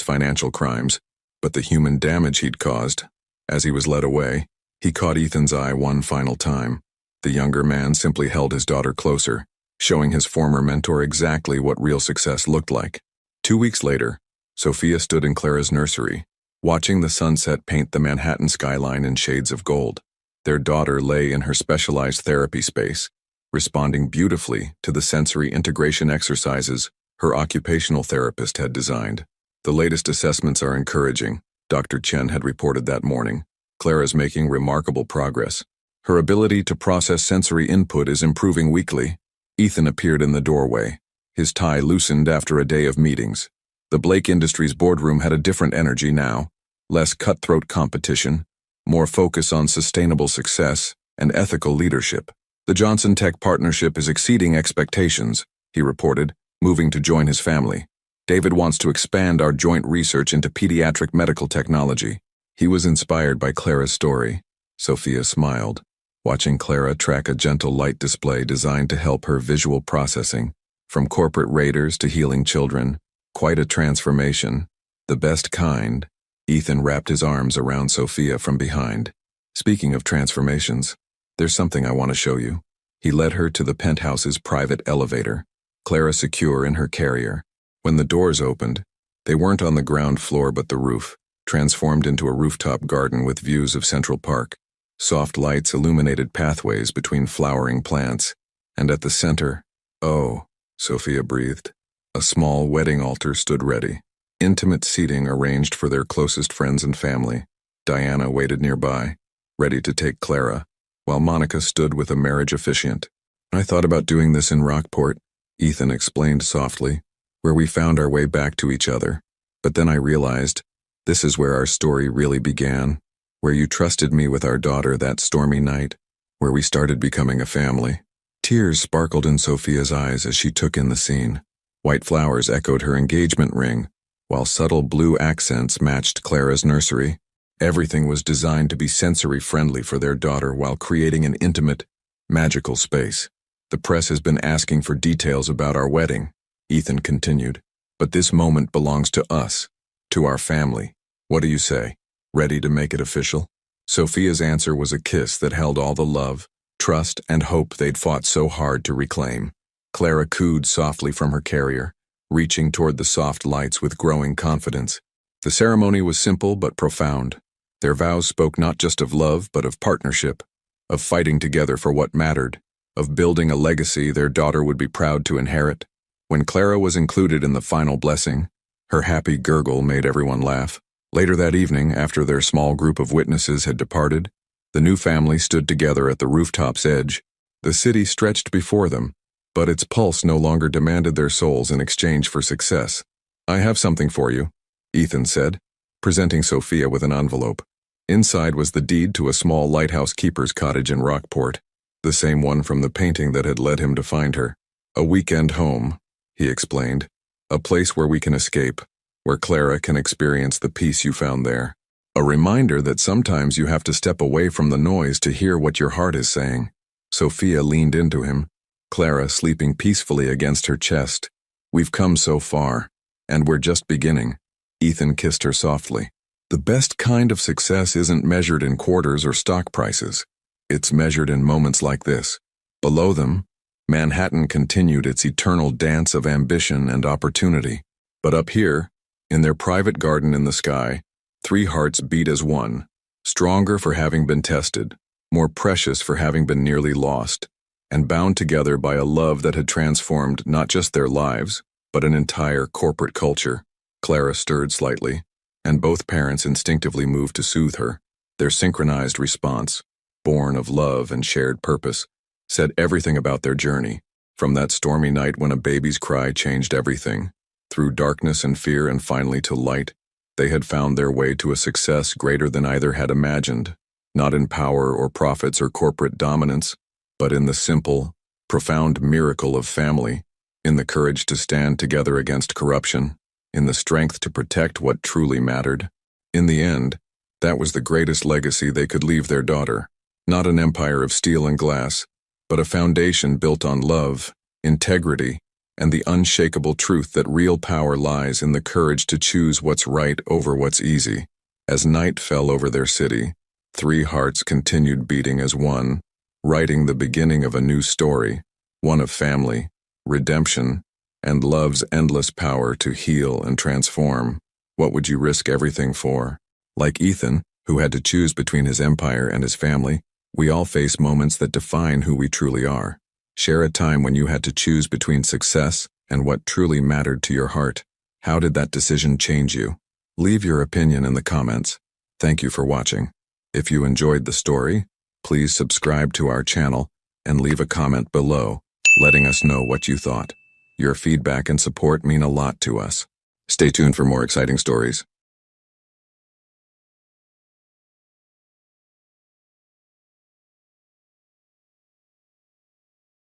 financial crimes, but the human damage he'd caused. As he was led away, he caught Ethan's eye one final time. The younger man simply held his daughter closer, showing his former mentor exactly what real success looked like. 2 weeks later, Sophia stood in Clara's nursery, watching the sunset paint the Manhattan skyline in shades of gold. Their daughter lay in her specialized therapy space, responding beautifully to the sensory integration exercises her occupational therapist had designed. "The latest assessments are encouraging," Dr. Chen had reported that morning. "Clara's making remarkable progress. Her ability to process sensory input is improving weekly." Ethan appeared in the doorway, his tie loosened after a day of meetings. The Blake Industries boardroom had a different energy now, less cutthroat competition, more focus on sustainable success and ethical leadership. "The Johnson Tech partnership is exceeding expectations," he reported, moving to join his family. "David wants to expand our joint research into pediatric medical technology." He was inspired by Clara's story. Sophia smiled, watching Clara track a gentle light display designed to help her visual processing. From corporate raiders to healing children, quite a transformation. The best kind. Ethan wrapped his arms around Sophia from behind. "Speaking of transformations, there's something I want to show you." He led her to the penthouse's private elevator, Clara secure in her carrier. When the doors opened, they weren't on the ground floor but the roof, transformed into a rooftop garden with views of Central Park. Soft lights illuminated pathways between flowering plants, and at the center, "Oh," Sophia breathed, a small wedding altar stood ready. Intimate seating arranged for their closest friends and family. Diana waited nearby, ready to take Clara, while Monica stood with a marriage officiant. "I thought about doing this in Rockport," Ethan explained softly, "where we found our way back to each other. But then I realized, this is where our story really began, where you trusted me with our daughter that stormy night, where we started becoming a family." Tears sparkled in Sophia's eyes as she took in the scene. White flowers echoed her engagement ring, while subtle blue accents matched Clara's nursery. Everything was designed to be sensory-friendly for their daughter while creating an intimate, magical space. "The press has been asking for details about our wedding," Ethan continued. "But this moment belongs to us, to our family. What do you say? Ready to make it official?" Sophia's answer was a kiss that held all the love, trust, and hope they'd fought so hard to reclaim. Clara cooed softly from her carrier, reaching toward the soft lights with growing confidence. The ceremony was simple but profound. Their vows spoke not just of love but of partnership, of fighting together for what mattered, of building a legacy their daughter would be proud to inherit. When Clara was included in the final blessing, her happy gurgle made everyone laugh. Later that evening, after their small group of witnesses had departed, the new family stood together at the rooftop's edge. The city stretched before them, but its pulse no longer demanded their souls in exchange for success. "I have something for you," Ethan said, presenting Sophia with an envelope. Inside was the deed to a small lighthouse keeper's cottage in Rockport, the same one from the painting that had led him to find her. "A weekend home," he explained. "A place where we can escape, where Clara can experience the peace you found there. A reminder that sometimes you have to step away from the noise to hear what your heart is saying." Sophia leaned into him, Clara sleeping peacefully against her chest. "We've come so far, and we're just beginning." Ethan kissed her softly. "The best kind of success isn't measured in quarters or stock prices. It's measured in moments like this." Below them, Manhattan continued its eternal dance of ambition and opportunity. But up here, in their private garden in the sky, three hearts beat as one, stronger for having been tested, more precious for having been nearly lost, and bound together by a love that had transformed not just their lives, but an entire corporate culture. Clara stirred slightly, and both parents instinctively moved to soothe her. Their synchronized response, born of love and shared purpose, said everything about their journey, from that stormy night when a baby's cry changed everything, through darkness and fear and finally to light. They had found their way to a success greater than either had imagined, not in power or profits or corporate dominance, but in the simple, profound miracle of family, in the courage to stand together against corruption, in the strength to protect what truly mattered. In the end, that was the greatest legacy they could leave their daughter. Not an empire of steel and glass, but a foundation built on love, integrity, and the unshakable truth that real power lies in the courage to choose what's right over what's easy. As night fell over their city, three hearts continued beating as one, writing the beginning of a new story, one of family, redemption, and love's endless power to heal and transform. What would you risk everything for? Like Ethan, who had to choose between his empire and his family, we all face moments that define who we truly are. Share a time when you had to choose between success and what truly mattered to your heart. How did that decision change you? Leave your opinion in the comments. Thank you for watching. If you enjoyed the story, please subscribe to our channel and leave a comment below, letting us know what you thought. Your feedback and support mean a lot to us. Stay tuned for more exciting stories.